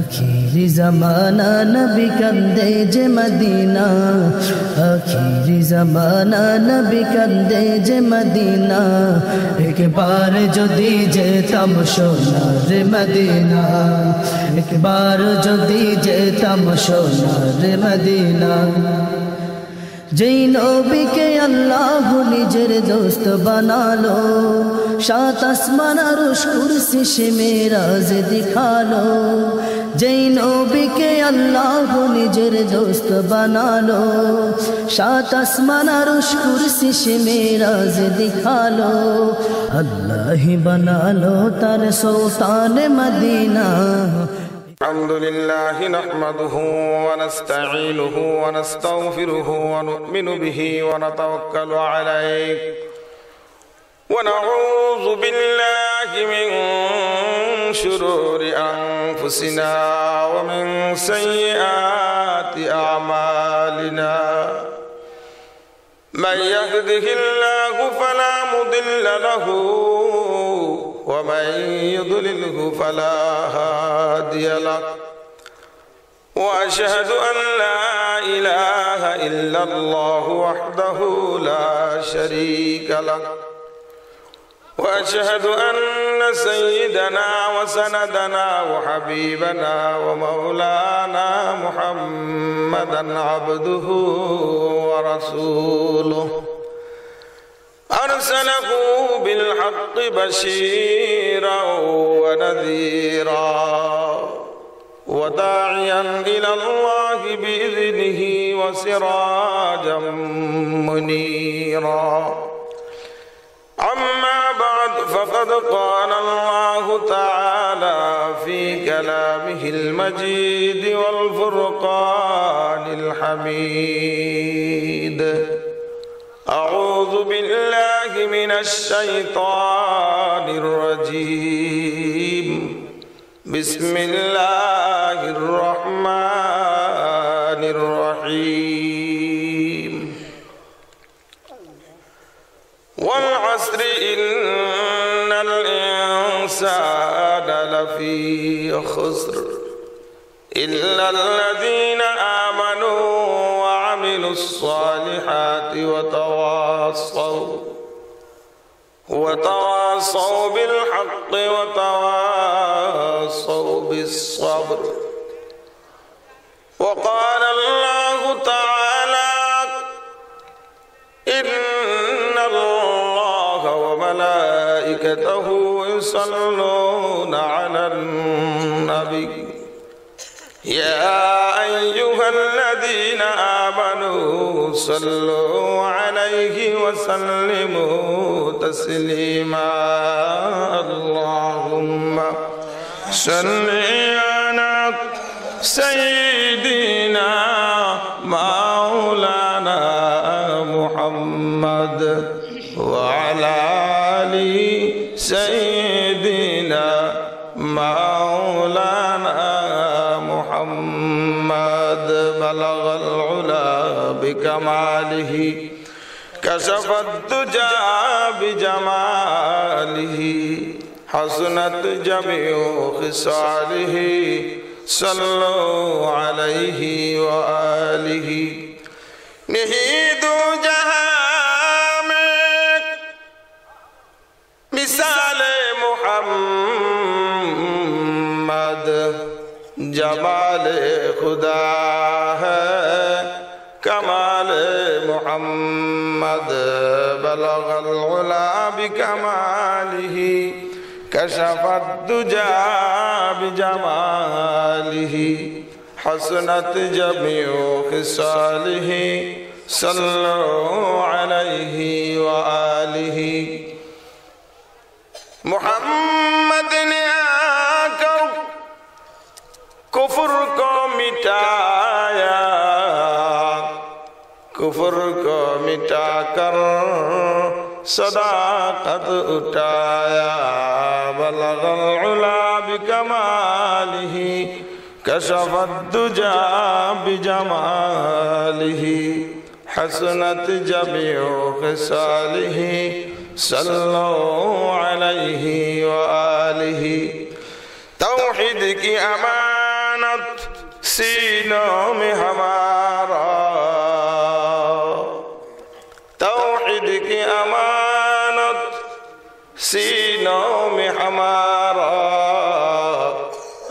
आखिरी ज़माना नबी कंदे जे मदीना आखिरी ज़माना नबी कंदे जे मदीना एक बार जदि जेताम सोनार मदीना एक बार जदि जेताम सोनार मदीना যেই নবীকে আল্লাহ নিজের দোস্ত বানালো সাত আসমান আরশ কুরসি সে মেরাজ দেখালো যেই নবীকে আল্লাহ নিজের দোস্ত বানালো সাত আসমান আরশ কুরসি সে মেরাজ দেখালো আল্লাহই বানালো তার সুলতান মদিনা الحمد لله نحمده ونستعينه ونستغفره ونؤمن به ونتوكل عليه ونعوذ بالله من شرور أنفسنا ومن سيئات أعمالنا من يهده الله فلا مضل له ومن يضلله فلا هادي له وأشهد أن لا إله إلا الله وحده لا شريك له وأشهد أن سيدنا وسندنا وحبيبنا ومولانا محمدا عبده ورسوله أرسله بالحق بشيرا ونذيرا وداعيا إلى الله بإذنه وسراجا منيرا أما بعد فقد قال الله تعالى في كلامه المجيد والفرقان الحميد أعوذ بالله من الشيطان الرجيم بسم الله الرحمن الرحيم والعصر إن الإنسان لفي خسر إلا الذين آمنوا وعملوا الصالحات وتواصوا بالحق وتواصوا بالصبر وقال الله تعالى إن الله وملائكته يصلون على النبي يا أيها الذين آمنوا صلوا عليه وسلموا تسليما اللهم صل على سيدنا مولانا محمد وعلى آل سيدنا مولانا محمد بلغ العلا بكماله كشف الدجى بجماله حسنت جميع خصاله صلوا عليه وآله نهيد جهام مثال محمد جمال خدا ہے کمال محمد بلغ العلا بکمالہ کشف الدجى بجمالہ حسنت جميع خصالہ صلوا علیہ وآلہ محمد نے آکر کفر کو مٹایا کفر کو مٹا کر صداقت اٹھایا بلغ العلا بکمالہ کشف الدجى بجمالہ حسنت جميع خصالہ صلوا علیہ وآلہ توحید کی امانت सीनों में हमारा तौहीद की अमानत सीनों में हमारा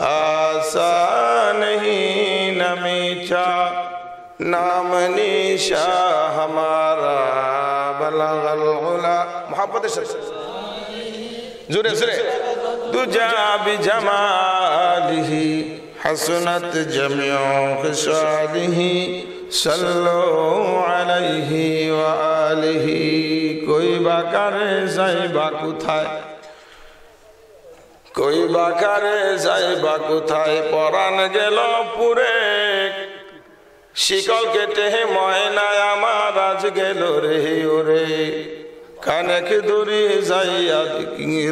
आसान नहीं न मीठा नाम निशा हमारा बलगल उला मोहब्बत से जुरे जुरे दुजा बिजमालिही हसनत जमियो खिसालिही सल्लो अलैहि व आलिही कोई बाकारे जाइबा कोथाय कोई बाकारे जाइबा कोथाय परान गेल पुरे शिकल केटे मयनाय आमार आज गेल रे ओरे कानेक दूरी जाइया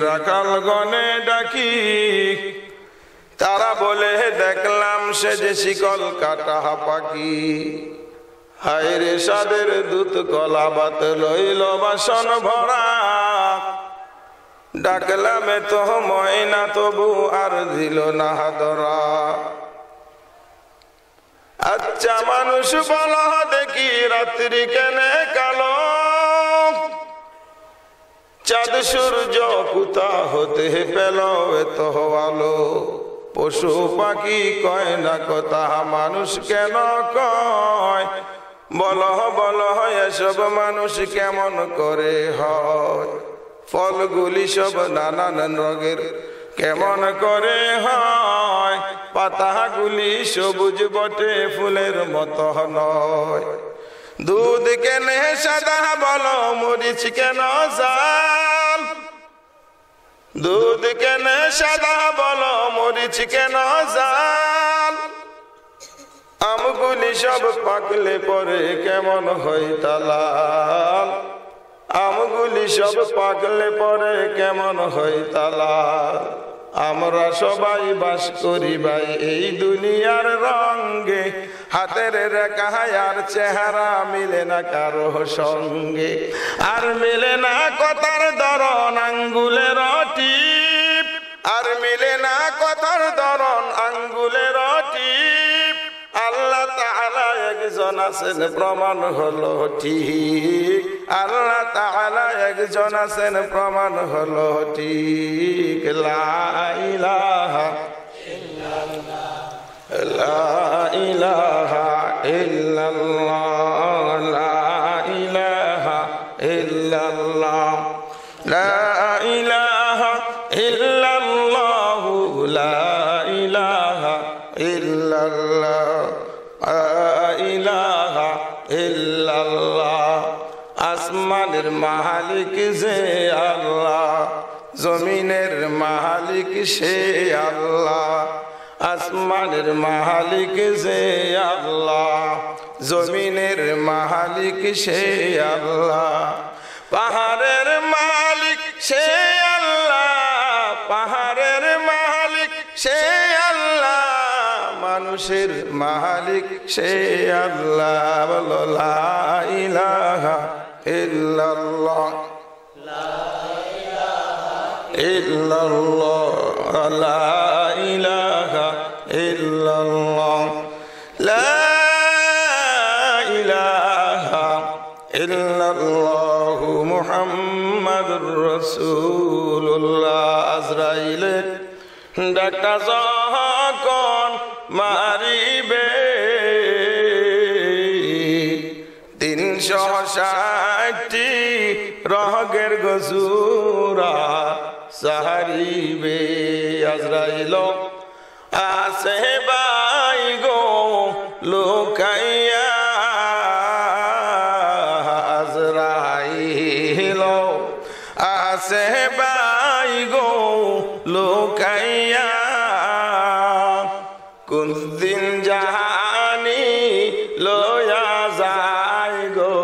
राखाल गने डाकी तारा बोले देखलाम से जे शिकल काटा पाकी हाय रे साদের दूत कला बात लइल बासन भरा डाकलामे तो मयना तबु आर दिल ना हादरा अच्छा मानुष बला देखी रात्रि केने कालो चाँद सूरज कुता होते पेलो एत आलो पशु पाखी कय ना कथा मानुष केन कय बलो बलो एसब मानुष केमन करे हय फलगुली सब नानान रंगेर केमन करे हय पातागुली सबुज बटे फुलेर मतो नय दूध केने सादा बलो मरिच केन जाल दूध केने सादा बलो मरिच केन जाल আমগুলি সব পাকলে পরে কেমন হয় তালাল আমগুলি সব পাকলে পরে কেমন হয় তালাল আমরা সবাই বাস করি ভাই এই দুনিয়ার রঙে হাতের রেখা আর চেহারা মিলে না কারো সঙ্গে আর মিলে না কথার ধরন আঙ্গুলের টিপ আর মিলে না কথার ধরন আঙ্গুলের টিপ আল্লাহ তাআলা একজন আছেন প্রমাণ হলো ঠিক আল্লাহ তাআলা একজন আছেন প্রমাণ হলো ঠিক লা ইলাহা ইল্লাল্লাহ লা ইলাহা ইল্লাল্লাহ লা ইলাহা ইল্লাল্লাহ লা ইলাহা ইল্লাল্লাহ লা ইলাহা ইল্লাল্লাহ ইলাহা ইল্লাল্লাহ আসমানের মালিক যে আল্লাহ জমিনের মালিক সে আল্লাহ আসমানের মালিক যে আল্লাহ জমিনের মালিক সে আল্লাহ পাহাড়ের মালিক সে আল্লাহ পাহাড়ের মালিক সে আল্লাহ মানুষের মালিক সে আল্লাহ বলো লা ইলাহা ইল্লাল্লাহ লা ইলাহা ইল্লাল্লাহ লা ইলাহা ইল্লাল্লাহ লা ইলাহা ইল্লাল্লাহ মুহাম্মাদুর রাসূলুল্লাহ আজরাইলে ডাকা যখন মারিবে 360টি রগের গজুরা সাহারিবে আজরাইল আসে বাই গো লোকাইয়া আজরাইল আসে বাই গো লোকাইয়া কোন দিন জাহানি লয়া যায় গো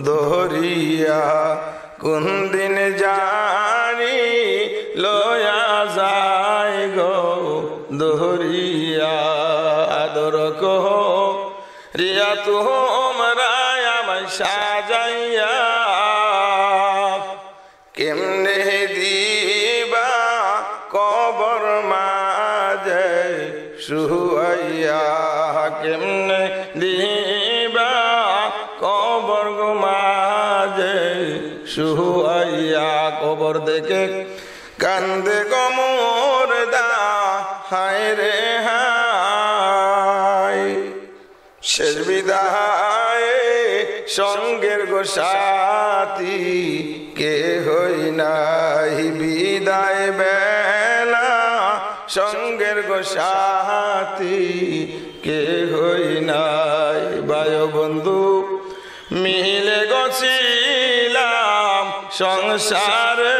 দহরিয়া কোন দিন জানি লয়া যায় গো দহরিয়া আদর কহ রিয়া তোমরা আমায় সাজাইয়া কেমনে দিবা কবর মাঝে শুয়াইয়া কেমনে দিবা কবর মাঝে শুয়াইয়া কবর দেখে কান্দে গমর দা হায় রে হায় শেষ বিদায় সঙ্গের গোসাথী কে হই নাই বিদায় বেলা সঙ্গের গোসাথী কে হই নাই বায় বন্ধু মিলে গছিলাম সংসারে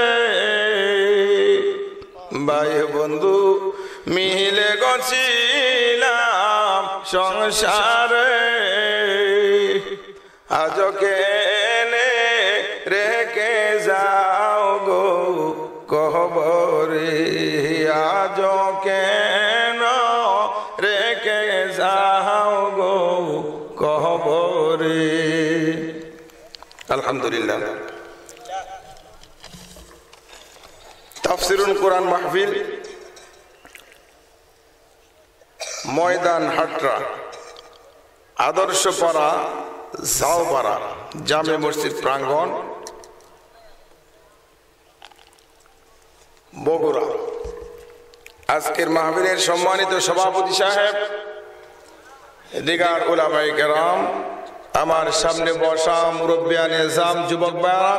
বায় বন্ধু মিলে গছিলাম সংসারে আজ কেনে রেখে যাও গো কবরে আজ কেন রেখে যাও গো কবরে আলহামদুলিল্লাহ তাফসিরুল কোরআন মাহফিল ময়দান হাটরা আদর্শপাড়া জাওপাড়া জামে মসজিদ প্রাঙ্গণ বগুড়া। আজকের মাহফিলের সম্মানিত সভাপতি সাহেব, দিগার উলামায়ে কেরাম, আমার সামনে বসা মুরব্বিয়ানে নিজাম, যুবক ভাইরা,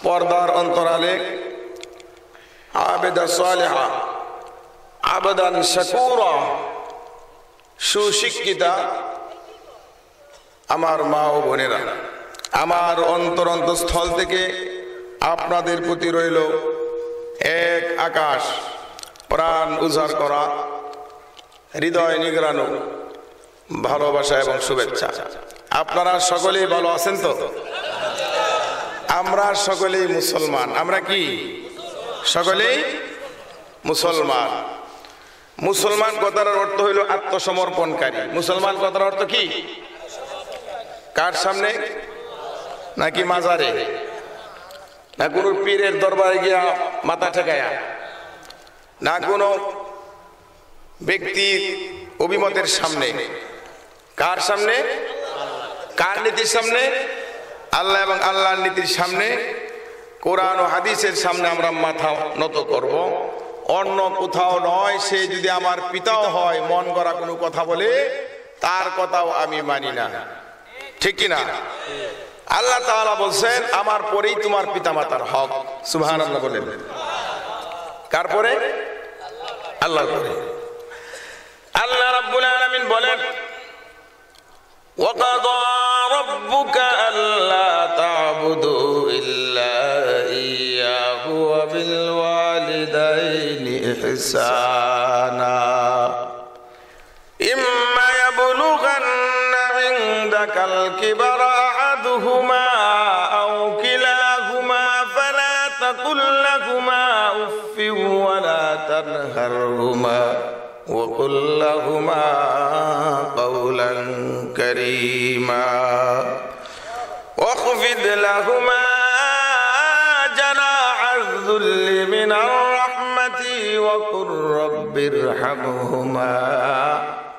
পর্দার অন্তরালে আবেদা সালেহা আবেদান শাকুরা সুশিক্ষিতা আমার মা ও বোনেরা, আমার অন্তরস্থল থেকে আপনাদের প্রতি রইল এক আকাশ প্রাণ উজাড় করা হৃদয় নিগড়ানো ভালোবাসা এবং শুভেচ্ছা। আপনারা সকলেই ভালো আছেন তো? আমরা সকলেই মুসলমান। আমরা কি সকলেই মুসলমান? মুসলমান কথার অর্থ হইল আত্মসমর্পণকারী। মুসলমান কথার অর্থ কি? কার সামনে? নাকি মাজারে, না কোনো পীরের দরবারে গিয়া মাথা ঠেকায়া, না কোনো ব্যক্তির অভিমতের সামনে? কার সামনে? কার নীতির সামনে? আল্লাহ এবং আল্লাহর নীতির সামনে, কোরআন ও হাদিসের সামনে আমরা মাথা নত করব, অন্য কোথাও নয়। সে যদি আমার পিতাও হয়, মন গড়া কোনো কথা বলে তার কথাও আমি মানি না, ঠিক কিনা? আল্লাহ তাআলা বলছেন আমার পরেই তোমার পিতামাতার হক। সুবহানাল্লাহ বলেন। কার পরে? আল্লাহর পরে। আল্লাহ রাব্বুল আলামিন বলেন وَقَضَى رَبُّكَ أَلَّا تَعْبُدُوا إِلَّا إِيَّاهُ وَبِالْوَالِدَيْنِ إِحْسَانًا إِمَّا يَبْلُغَنَّ عِندَكَ الْكِبَرَ أَحَدُهُمَا أَوْ كِلَاهُمَا فَلَا تَقُل لَّهُمَا أُفٍّ وَلَا تَنْهَرْهُمَا وَقُل لَّهُمَا قَوْلًا كَرِيمًا واخفض لهما جناح الذل من الرحمة وقل رب ارحمهما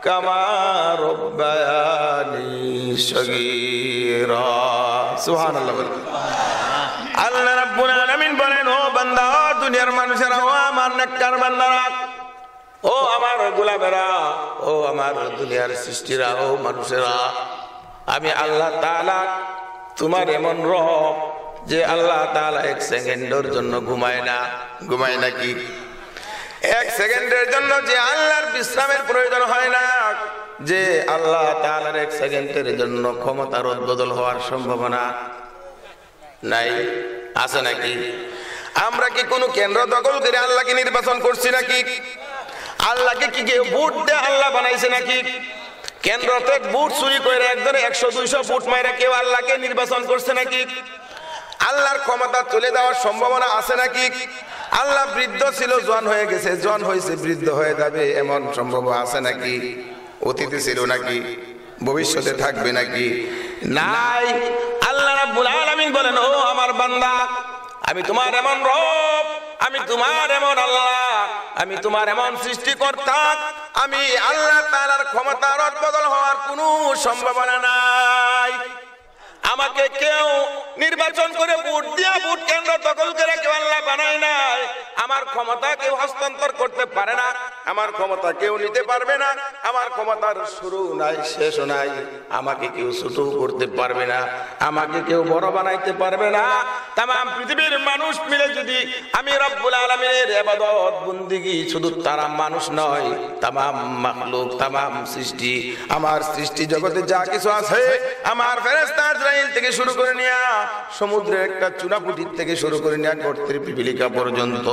كما ربياني صغيرا سبحان الله আল্লাহ রাব্বুল আলামিন বলেন, ও বান্দা, দুনিয়ার মানুষেরা, ও আমার নেককার বান্দারা, ও আমার গোলামেরা, ও আমার দুনিয়ার সৃষ্টিরা, ও মানুষেরা, আমি আল্লাহ তাআলা তোমার এমন রব যে আল্লাহ তাআলা এক সেকেন্ডের জন্য ঘুমায় না। ঘুমায় নাকি? এক সেকেন্ডের জন্য যে আল্লাহর বিশ্রামের প্রয়োজন হয় না, যে আল্লাহ তাআলার এক সেকেন্ডের জন্য ক্ষমতার বদল হওয়ার সম্ভাবনা নাই, আছে নাকি? আমরা কি কোনো কেন্দ্র দখল করে আল্লাহকে নির্বাচন করছি নাকি? আল্লাহকে কি কেউ ভোট দিয়ে আল্লাহ বানাইছে নাকি? কেন্দ্রতে ভোট চুরি করে একজনে 100-200 ভোট মাইরা কেউ আল্লাহকে নির্বাচন করছে নাকি? আল্লাহর ক্ষমতা চলে যাওয়ার সম্ভাবনা আছে নাকি? আল্লাহ বৃদ্ধ ছিল, জওয়ান হয়ে গেছে, জওয়ান হয়েছে, বৃদ্ধ হয়ে যাবে, এমন সম্ভব আছে নাকি? অতীতে ছিল নাকি? ভবিষ্যতে থাকবে নাকি? নাই। আল্লাহ রাব্বুল আলামিন বলেন, ও আমার বান্দা, আমি তোমার এমন রব, আমি তোমার এমন আল্লাহ, আমি তোমার এমন সৃষ্টিকর্তা, আমি আল্লাহ তাআলার ক্ষমতা রদবদল হওয়ার কোনো সম্ভাবনা নাই। আমাকে কেউ নির্বাচন করে ভোট দিয়া ভোট কেন্দ্র দখল করে কেউ আল্লাহ বানায় নাই। আমার ক্ষমতা কেউ হস্তান্তর করতে পারে না, আমার ক্ষমতা কেউ নিতে পারবে না, আমার ক্ষমতার শুরু নাই শেষও নাই। আমাকে কেউ ছোট করতে পারবে না, আমাকে কেউ বড় বানাইতে পারবে না। তামাম পৃথিবীর মানুষ মিলে যদি আমি রব্বুল আলামিনের ইবাদত বন্দেগী, শুধু তারা মানুষ নয়, তামাম মাখলুক, তামাম সৃষ্টি, আমার সৃষ্টি জগতে যা কিছু আছে, আমার ফেরেশতা আজরাইল থেকে শুরু করে নিয়া সমুদ্রের একটা চুনাপুটির থেকে শুরু করে নিয়া গর্তের পিপিলিকা পর্যন্ত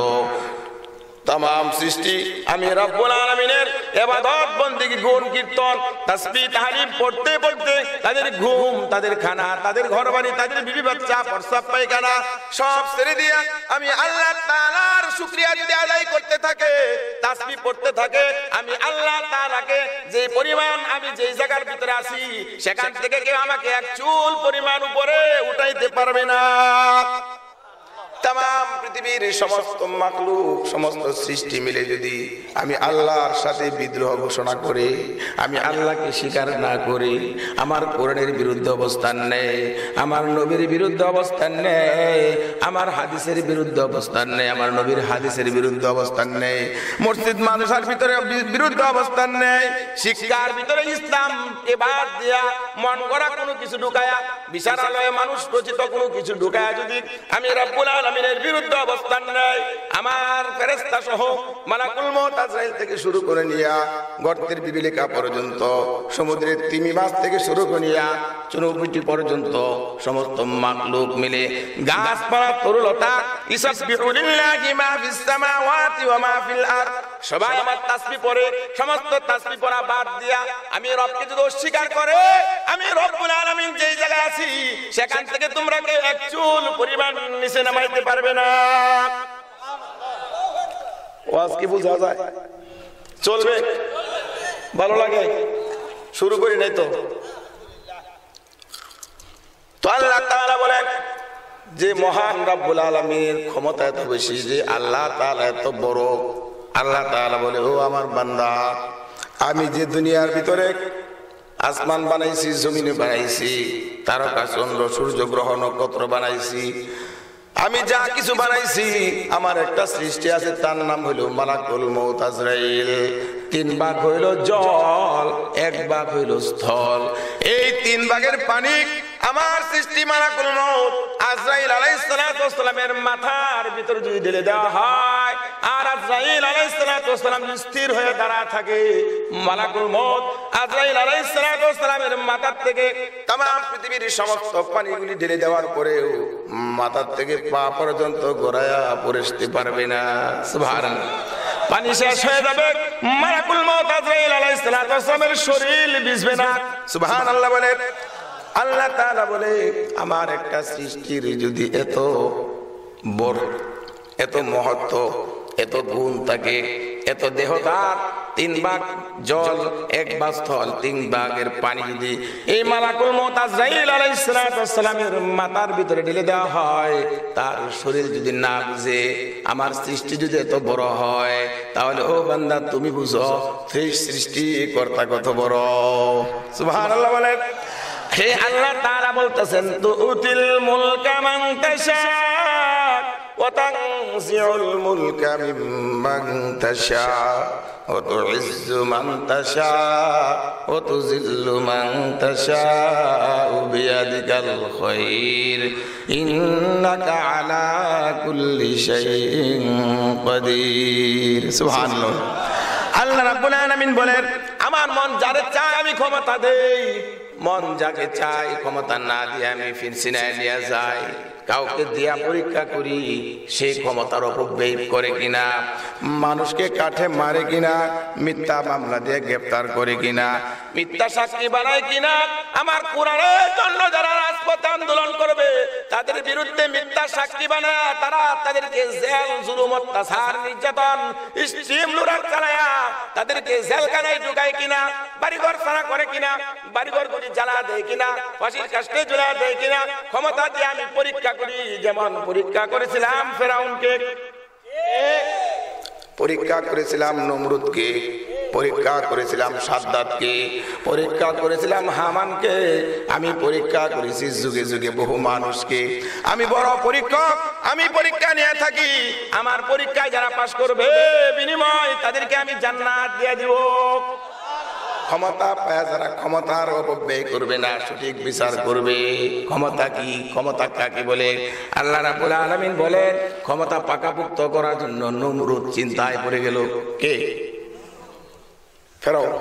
তামাম সৃষ্টি আমি রব্বুল আলামিনের ইবাদত বন্দেগী, গুণ কীর্তন তাসবিহ তাহলিল পড়তে পড়তে তাদের ঘুম, তাদের খানা, তাদের ঘরবাড়ি, তাদের বিবি বাচ্চা, প্রস্রাব পায়খানা সব ছেড়ে দিয়া আমি আল্লাহ তাআলার শুকরিয়া যদি আদায় করতে থাকে, তাসবিহ পড়তে থাকে, আমি আল্লাহ তাআলাকে যে পরিমাণ আমি যেই জায়গার ভিতরে আছি সেখান থেকে কেউ আমাকে এক চুল পরিমাণ উপরে উঠাইতে পারবে না। তামাম পৃথিবীর সমস্ত মাখলুক, সমস্ত সৃষ্টি মিলে যদি আমি আল্লাহর সাথে বিদ্রোহ ঘোষণা করে, আমি আল্লাহকে স্বীকার না করি, আমার কোরআনের বিরুদ্ধে অবস্থান নেই, আমার নবীর বিরুদ্ধে অবস্থান নেই, আমার হাদিসের বিরুদ্ধে অবস্থান নেই, আমার নবীর হাদিসের বিরুদ্ধে অবস্থান নেই, মসজিদ মাদ্রাসার ভিতরে বিরুদ্ধে অবস্থান নেই, শিক্ষার ভিতরে ইসলামকে বাদ দিয়া মন গড়া কোনো কিছু ঢুকায়া, বিচারালয়ে মানুষ রচিত কোনো কিছু ঢুকায়া যদি আমি রব্বুল আলামিনের বিরুদ্ধে অবস্থান নেই, আমার ফেরেশতা সহ মালাকুল মউত আজরাইল থেকে শুরু করে নিয়া গর্তের পিপিলিকা পর্যন্ত, সমুদ্রের তিমি মাছ থেকে শুরু করে নিয়া চুনুপুটি পর্যন্ত সমস্ত মাখলুক মিলে, গাছপালা তরুলতা, ইসাববিহু লিল্লাহি মা ফিস সামাওয়াতি ওয়া মা ফিল আরদ, সবাই আমার তাসবিহ পড়ে, সমস্ত তাসবিহ পড়া বাদ দিয়া আমি রবকে যদি অস্বীকার করে, আমি রব্বুল আলামিন যেই জায়গায় আছি সেখান থেকে তোমরা কেউ এক চুল পরিমাণ নিচে নামাইতে পারবে না। ওয়াজ কি বোঝা যায়? চলবে? ভালো লাগে? শুরু করি নাই তো? তো আল্লাহ তাআলা বলেন যে মহান রব্বুল আলামিনের ক্ষমতা এত বেশি, যে আল্লাহ তাআলা এত বড়। আল্লাহ তাআলা বলে, ও আমার বান্দা, আমি যে দুনিয়ার ভিতরে আসমান বানাইছি, জমিনে বানাইছি, তারকা চন্দ্র সূর্য গ্রহ নক্ষত্র বানাইছি, আমি যা কিছু বানাইছি, আমার একটা সৃষ্টি আছে, তার নাম হইল মালাকুল মউত আজরাইল। 3 ভাগ হইল জল, 1 ভাগ হইল স্থল। এই 3 ভাগের পানি আমার সৃষ্টি মালাকুল মউত আজরাইল আলাইহিস সালাতু ওয়াস সালামের মাথার ভিতর যদি ঢেলে দেওয়া হয়, আর আজরাইল আলাইহিস সালাতু ওয়াস সালাম স্থির হয়ে দাঁড়া থাকে, মালাকুল মউত আজরাইল আলাইহিস সালাতু ওয়াস সালামের মাথার থেকে तमाम পৃথিবীর সমস্ত পানিগুলি ঢেলে দেওয়ার পরেও মাথার থেকে পা পর্যন্ত গড়ায়া পড়তে পারবে না। সুবহানাল্লাহ। পানি শেষ হয়ে যাবে, মালাকুল মউত আজরাইল আলাইহিস সালাতু ওয়াস সালামের শরীর ভিজবে না। সুবহানাল্লাহ বলে আল্লাহ তাআলা বলে, আমার একটা সৃষ্টির যদি এত বড়, এত মহত্ব, এত গুণ থাকে, এত দেহদার, 3 ভাগ জল, 1 ভাগ স্থল, 3 ভাগের পানি যদি এই মালাকুল মউত আজরাইল আলাইহিস সালাতু ওয়াস সালামের মাথার ভিতরে ঢেলে দেওয়া হয়, তার শরীর যদি না বুঝে, আমার সৃষ্টি যদি এত বড় হয়, তাহলে ও বান্দা তুমি বুঝো সেই সৃষ্টিকর্তা কত বড়। সুবহানাল্লাহ বলেন। হে আল্লাহ তাআলা বলতেছেন, তুতিল মুলকা মান তাশা ওয়া তানজিউল মুলকা মিম্মান তাশা ওয়া তুইজ্জু মান তাশা ওয়া তুযিল্লু মান তাশা বিয়াদিকাল খায়র ইন্নাকা আলা কুল্লি শাইইন কাদির। সুবহানাল্লাহ। আল্লাহ রাব্বুল আলামিন বলেন, আমার মন যারে চায় আমি ক্ষমতা দেই, মন যাকে চাই ক্ষমতা না দিয়ে আমি ফিরসিনায় নিয়ে যাই। কাউকে দিয়া পরীক্ষা করি সে ক্ষমতার অপব্যয় করে কিনা, মানুষকে কাঠে মারে কিনা, মিথ্যা মামলা দিয়ে গ্রেফতার করে কিনা, মিথ্যা সাক্ষী বানায় কিনা। আমার কোরআনের জন্য যারা রাজপথে আন্দোলন করবে তাদের বিরুদ্ধে মিথ্যা সাক্ষী বানায় তারা তাদেরকে জেল, জুলুম, অত্যাচার, নির্যাতন, স্টিম লোডার চালায়া তাদেরকে জেলখানায় ঢুকায় কিনা, বাড়িঘর ছাড়া করে কিনা, বাড়িঘর গুলি জ্বালা দেয় কিনা, ফাঁসির কাস্টে ঝুলা দেয় কিনা, ক্ষমতা দিয়ে আমি পরীক্ষা করি। যেমন পরীক্ষা করেছিলাম ফেরাউনকে, পরীক্ষা করেছিলাম নমরুদকে, পরীক্ষা করেছিলাম সাদ্দাতকে, পরীক্ষা করেছিলাম হামানকে, আমি পরীক্ষা করেছি যুগে যুগে বহু মানুষকে। আমি বড় পরীক্ষক, আমি পরীক্ষা নিয়ে থাকি। আমার পরীক্ষায় যারা পাশ করবে বিনিময় তাদেরকে আমি জান্নাত দিয়ে দিব। ক্ষমতা পায় যারা ক্ষমতার অপব্যয় করবে না, সঠিক বিচার করবে। ক্ষমতা কি, ক্ষমতা কাকে বলে? আল্লাহ রাব্বুল আলামিন বলেন ক্ষমতা পাকাপোক্ত করার জন্য নমরুদ চিন্তায় পড়ে গেল। কে? ফেরাউন।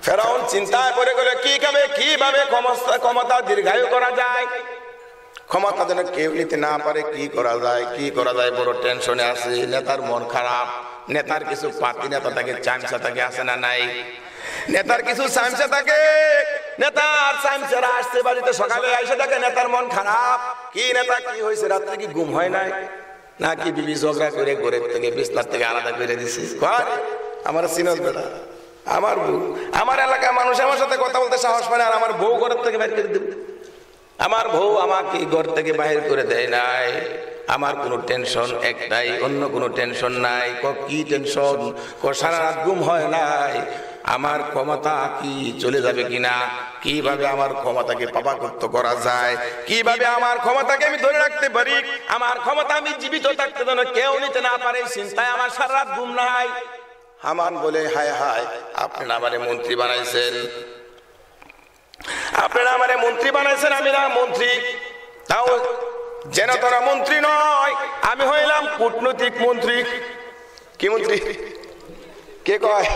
ফেরাউন চিন্তায় পড়ে গেল কিভাবে ক্ষমতা দীর্ঘায়ু করা যায়, ক্ষমতা যেন কেউ নিতে না পারে, কি করা যায় বড় টেনশনে আছে। নেতার মন খারাপ, নেতার কিছু পার্টি নেতা থাকে, চামচা থাকে, আছে না নাই? নেতার কিছু চামচা থাকে, নেতার চামচারা আসছে বাড়িতে, সকালে এসে দেখে নেতার মন খারাপ। কি নেতা কি হয়েছে, রাত্রে কি ঘুম হয় নাই নাকি বিবি ঝগড়া করে ঘরের থেকে বিছনার থেকে আলাদা করে দিছে? আমার সিনজ বেটা, আমার বউ, আমার এলাকার মানুষ আমার সাথে কথা বলতে সাহস পায় না, আর আমার বউ ঘরের থেকে বাইরে করে দেবে। আমার বউ আমাকে ঘর থেকে বাহির করে দেয় নাই। আমার কোনো টেনশন একটাই, অন্য কোনো টেনশন নাই। কি টেনশন? সারা রাত ঘুম হয় নাই। আমার ক্ষমতা কি চলে যাবে কিনা, কিভাবে আমার ক্ষমতাকে পাকাপোক্ত করা যায়, কিভাবে আমার ক্ষমতাকে আমি ধরে রাখতে পারি, আমার ক্ষমতা আমি জীবিত থাকতে যেন কেউ নিতে না পারে, চিন্তায় আমার সারা রাত ঘুম নাই। হামান বলে হায় হায়, আপনারা আমারে মন্ত্রী বানাইছেন, আপনারা আমারে মন্ত্রী বানাইছেন, আমি না মন্ত্রী, তাও যেন তোরা মন্ত্রী নয়, আমি হইলাম কূটনৈতিক মন্ত্রী। কি মন্ত্রী? কে কয়?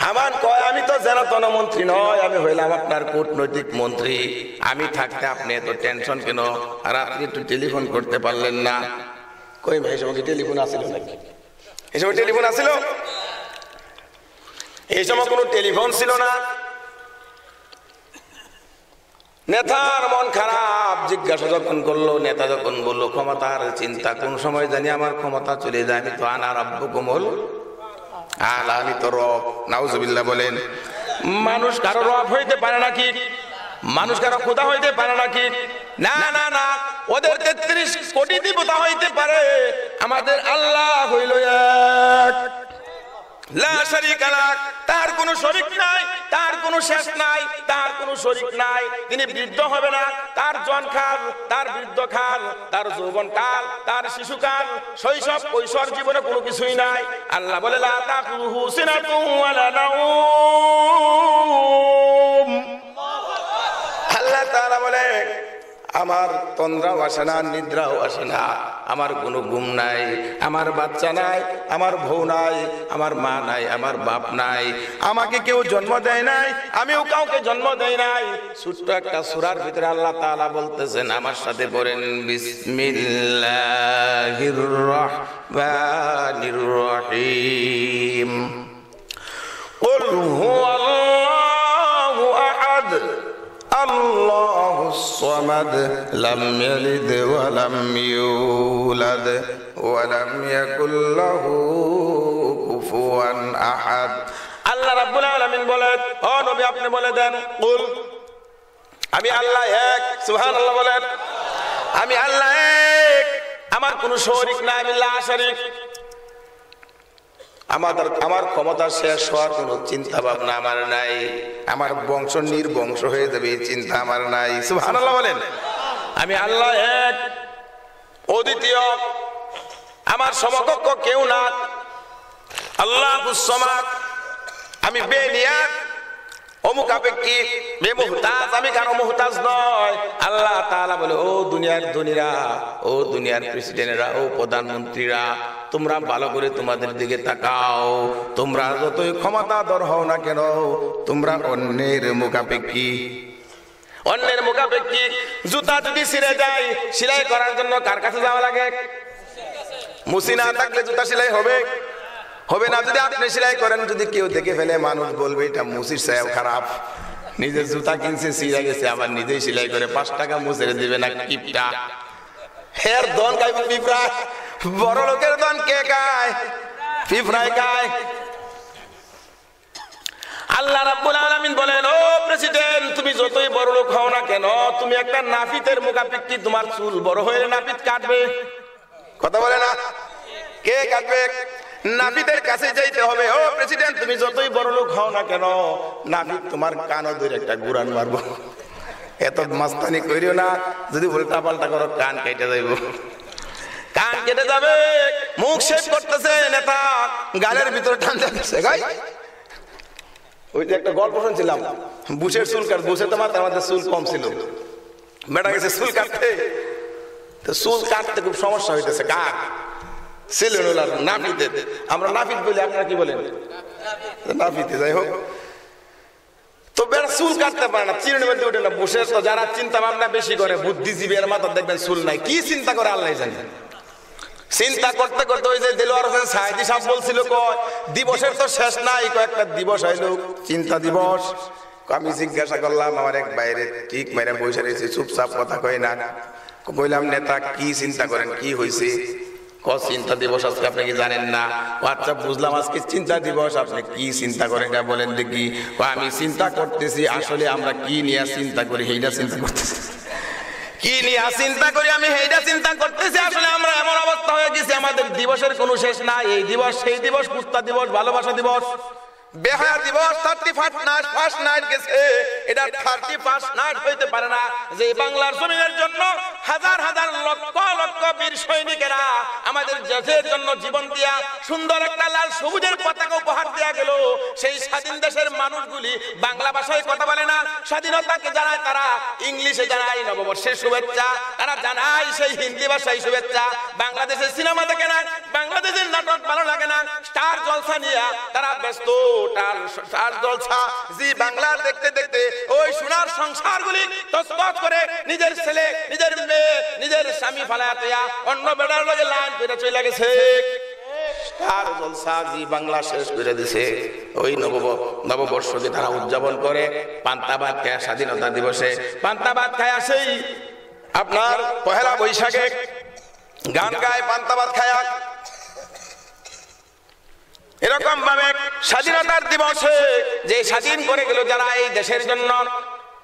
হামান কয় আমি তো যেন তোর মন্ত্রী নয়, আমি হইলাম আপনার কূটনৈতিক মন্ত্রী। আমি থাকতে আপনি এত টেনশন কেন? আর আপনি একটু টেলিফোন করতে পারলেন না? কই ভাই, সময় টেলিফোন আসিল নাকি? এই সময় টেলিফোন আসিল? এই সময় কোনো টেলিফোন ছিল না। নেতার মন খারাপ, জিজ্ঞাসা যখন করলো, নেতা যখন বললো ক্ষমতার চিন্তা, কোন সময় জানি আমার ক্ষমতা চলে যায়, আমি তো আনা রাব্বুকুমুল আলা, আমি তো রব। নাউজুবিল্লাহ বলেন। মানুষ কারো রব হইতে পারে নাকি? মানুষ কারো খোদা হইতে পারে নাকি? না না না, ওদের 33 কোটি দেবতা হইতে পারে, আমাদের আল্লাহ হইল এক, লা শারীকা লাহ, তার কোনো শরীক নাই, তার কোনো শেষ নাই, তার কোনো শরীক নাই। তিনি বৃদ্ধ হবে না, তার জওয়ানকাল, তার বৃদ্ধকাল, তার যৌবনকাল, তার শিশুকাল, শৈশব কৈশোর জীবনে কোনো কিছুই নাই। আল্লাহ বলে লা তাখুযুহু সিনাতুন ওয়ালা নাওম। আল্লাহ তাআলা বলে আমার তন্দ্রাও আসে না, নিদ্রাও আসে না, আমার কোনো ঘুম নাই, আমার বাচ্চা নাই, আমার বউ নাই, আমার মা নাই, আমার বাপ নাই, আমাকে কেউ জন্ম দেয় নাই, আমিও কাউকে জন্ম দেই নাই। ছোট্ট একটা সূরার ভিতরে আল্লাহ তাআলা বলতেছেন, আমার সাথে পড়েন, বিসমিল্লাহির রহমানির রহিম। কুল হুয়াল্লাহু আহাদ আল্লাহুস সামাদ লাম ইয়ালিদ ওয়া লাম ইউলাদ ওয়া লাম ইয়াকুল লাহু কুফুয়ান আহাদ। আল্লাহ রাব্বুল আলামিন বলেন, ও নবী আপনি বলে দেন, কুল, আমি আল্লাহ এক। সুবহানাল্লাহ বলেন, আমি আল্লাহ এক, আমার কোনো শরীক নাই, আমি লা শারীক। আমার ক্ষমতা শেষ হওয়ার কোনো চিন্তা ভাবনা আমার নাই, আমার বংশ নির্বংশ হয়ে যাবে এই চিন্তা আমার নাই। সুবহানাল্লাহ বলেন, আমি আল্লাহ এক, অদ্বিতীয়, আমার সমকক্ষ কেউ না। আল্লাহুস সামাদ, আমি বেনিয়াত, অমুখাপেক্ষী, বেমুহতাজ, আমি কারো মুহতাজ নয়। আল্লাহ তাআলা বলে, ও দুনিয়ার ধনীরা, ও দুনিয়ার প্রেসিডেন্টরা, ও প্রধানমন্ত্রীরা, তোমরা ভালো করে তোমাদের দিকে তাকাও। তোমরা যতই ক্ষমতাধর হও না কেন, তোমরা অন্যের মুখাপেক্ষী, অন্যের মুখাপেক্ষী। জুতা যদি ছিঁড়ে যায়, সেলাই করার জন্য কার কাছে যাওয়া লাগে? মুসি না থাকলে জুতা সেলাই হবে? হবে না। যদি আপনি সেলাই করেন, যদি কেউ দেখে ফেলে, মানুষ বলবে এটা মুসির সাহেব খারাপ, নিজের জুতা কিনছে ছিঁড়ে গেছে, আবার নিজেই সেলাই করে 5 টাকা মুসিরে দিবে না কিপটা। হের দন খাইব পিঁপড়া, বড় লোকের দন কে খায়? পিঁপড়ায় খায়। আল্লাহ রাব্বুল আলামিন বলেন, ও প্রেসিডেন্ট, তুমি যতই বড় লোক হও না কেন, তুমি একটা নাপিতের মুখাপেক্ষী। তোমার চুল বড় হয়ে নাপিত কাটবে, কথা বলে না? কে কাটবে? নাপিতের কাছে যাইতে হবে। ও প্রেসিডেন্ট, তুমি যতই বড় লোক হও না কেন, নাপিত তোমার কানও ধরে একটা গুরান মারবো। এত মাস্তানি করিও না, যদি উল্টা পাল্টা করো কান কেটে যাইব, কান কেটে যাবে। মুখ শেভ করতেছে নেতা, গালের ভিতরে টান যাচ্ছে। ওই যে একটা গল্প শুনছিলাম, বুশের চুল কাট, বুশে তো মাথায় আমাদের চুল কম ছিল, বেটা গেছে চুল কাটতে, তো চুল কাটতে খুব সমস্যা হইতেছে। কার ছিল নাপিতে, আমরা নাপিত বলি, আপনারা কি বলেন? নাপিতে। যাই হোক, তো বেটা চুল কাটতে পারে না, চিরুনি মধ্যে উঠে না। বুশের তো যারা চিন্তা ভাবনা বেশি করে, বুদ্ধিজীবী, এর মাথা দেখবেন চুল নাই, কি চিন্তা করে আল্লাহ জানে। চিন্তা করতে করতে ওই যে দেলোয়ার হোসেন সাইদি সাহেব বলছিল, কয় দিবসের তো শেষ নাই, কয়েকটা দিবস হইল চিন্তা দিবস। আমি জিজ্ঞাসা করলাম আমার এক বাইরে, ঠিক মেরে বসে রয়েছে, চুপচাপ কথা কই না। কইলাম নেতা কি চিন্তা করেন, কি হয়েছে? চিন্তা দিবস আজকে আপনি কি জানেন না? আচ্ছা বুঝলাম, আজকে চিন্তা দিবস, আপনি কি চিন্তা করেন এটা বলেন দেখি। আমি চিন্তা করতেছি আসলে আমরা কি নিয়ে চিন্তা করি, সেইটা চিন্তা করতেছি। কি নিয়ে চিন্তা করি আমি, সেইটা চিন্তা করতেছি। আসলে আমরা এমন অবস্থা হয়ে গেছি, আমাদের দিবসের কোনো শেষ নাই। এই দিবস, সেই দিবস, কুত্তা দিবস, ভালোবাসা দিবস, বেহায়া দিবস, 31st নাইট গেছে, এটা 31st নাইট হইতে পারে না যে বাংলার জমিনের জন্য হাজার হাজার লক্ষ লক্ষ বীর সৈনিকেরা আমাদের দেশের জন্য জীবন দিয়া সুন্দর একটা লাল সবুজের পতাকা উপহার দেয়া গেল। সেই স্বাধীন দেশের মানুষগুলি বাংলা ভাষায় কথা বলে না, স্বাধীনতাকে জানায় তারা ইংলিশে জানায় নববর্ষের শুভেচ্ছা, তারা জানায় সেই হিন্দি ভাষায় শুভেচ্ছা। বাংলাদেশের সিনেমা দেখে না, বাংলাদেশের নাটক ভালো লাগে না, স্টার জলসা নিয়ে তারা ব্যস্ত। স্টার জলসা জি বাংলা দেখতে দেখতে ওই সোনার সংসারগুলি তছনছ করে নিজের ছেলে, নিজের মেয়ে, নিজের স্বামী ফালায়া অন্য বেটার লগে লাইন করে চলে গেছে। স্টার জলসা জি বাংলা শেষ করে দিছে। ওই নববর্ষকে তারা উদযাপন করে পান্তা ভাত খায়, স্বাধীনতা দিবসে পান্তা ভাত খায়। সেই আপনার পহেলা বৈশাখে গান গায়, পান্তা ভাত খায়। এরকম ভাবে স্বাধীনতার দিবসে যে স্বাধীন করে গেল যারা এই দেশের জন্য,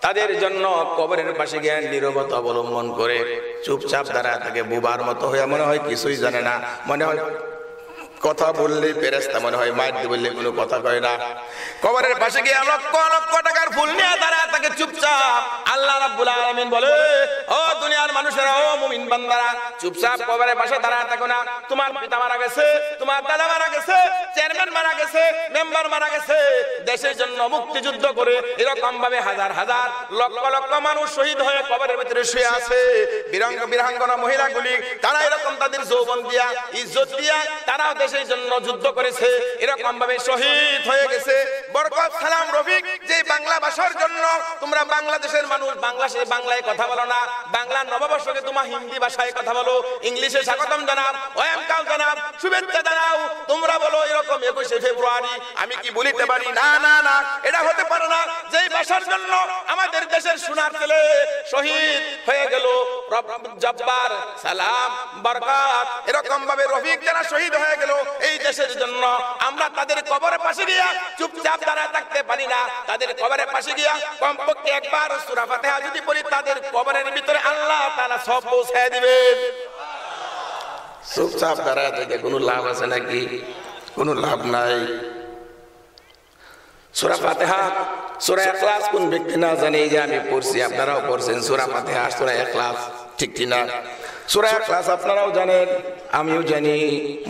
তাদের জন্য কবরের পাশে গিয়ে নীরবতা অবলম্বন করে চুপচাপ দাঁড়ায় থাকে, বুবার মতো হয়ে মনে হয় কিছুই জানে না, মনে হয় কথা বললে ফেরেশতা, মনে হয় মাইর বললে কোনো কথা কয় না। কবরের পাশে গিয়ে লক্ষ লক্ষ টাকার ফুল নিয়ে দাঁড়ায় থাকে চুপচাপ। আল্লাহ রাব্বুল আলামিন বলে, ও দুনিয়ার মানুষেরা, ও মুমিন বান্দারা, চুপচাপ কবরের পাশে দাঁড়ায় থাকো না। তোমার পিতা মারা গেছে, তোমার দাদা মারা গেছে, চেয়ারম্যান মারা গেছে, মেম্বার মারা গেছে, দেশের জন্য মুক্তিযুদ্ধ করে এরকম ভাবে হাজার হাজার লক্ষ লক্ষ মানুষ শহীদ হয়ে কবরের ভিতরে শুয়ে আছে। বীরাঙ্গনা মহিলাগুলি তারা এরকম তাদের যৌবন দিয়া, ইজ্জত দিয়া তারা দেশের জন্য যুদ্ধ করেছে, এরকম ভাবে শহীদ হয়ে গেছে। বরকত সালাম রফিক, যে বাংলা ভাষার জন্য তোমরা বাংলাদেশের মানুষ বাংলায় কথা বলো না, বাংলা নববর্ষকে তোমার হিন্দি ভাষায় কথা বলো, ইংলিশে স্বাগতম জানাও, ওয়েলকাম জানাও, শুভেচ্ছা জানাও, তোমরা বলো এরকম 21শে ফেব্রুয়ারি। আমি কি বলিতে পারি? না না না, এটা হতে পারে না। যে ভাষার জন্য আমাদের দেশের সোনার ছেলে শহীদ হয়ে গেল, জব্বার, সালাম, বরকত, এরকম ভাবে রফিক যারা শহীদ হয়ে গেল এই দেশের জন্য, আমরা তাদের কবরের পাশে গিয়া চুপচাপ দাঁড়ায় থাকতে পারি না। তাদের কবরের পাশে গিয়া কমপক্ষে একবার সূরা ফাতিহা যদি পড়ি, তাদের কবরের ভিতরে আল্লাহ তাআলা সব পৌঁছায় দিবেন। চুপচাপ দাঁড়ায় থেকে কোনো লাভ আছে নাকি? কোনো লাভ নাই। সূরা ফাতিহা, সূরা ইখলাস কোন ব্যক্তি না জানে, এই যে আমি পড়ছি, আপনারাও পড়ছেন সূরা ফাতিহা, সূরা ইখলাস, ঠিক কি না? সূরা ইখলাস আপনারাও জানেন, আমিও জানি।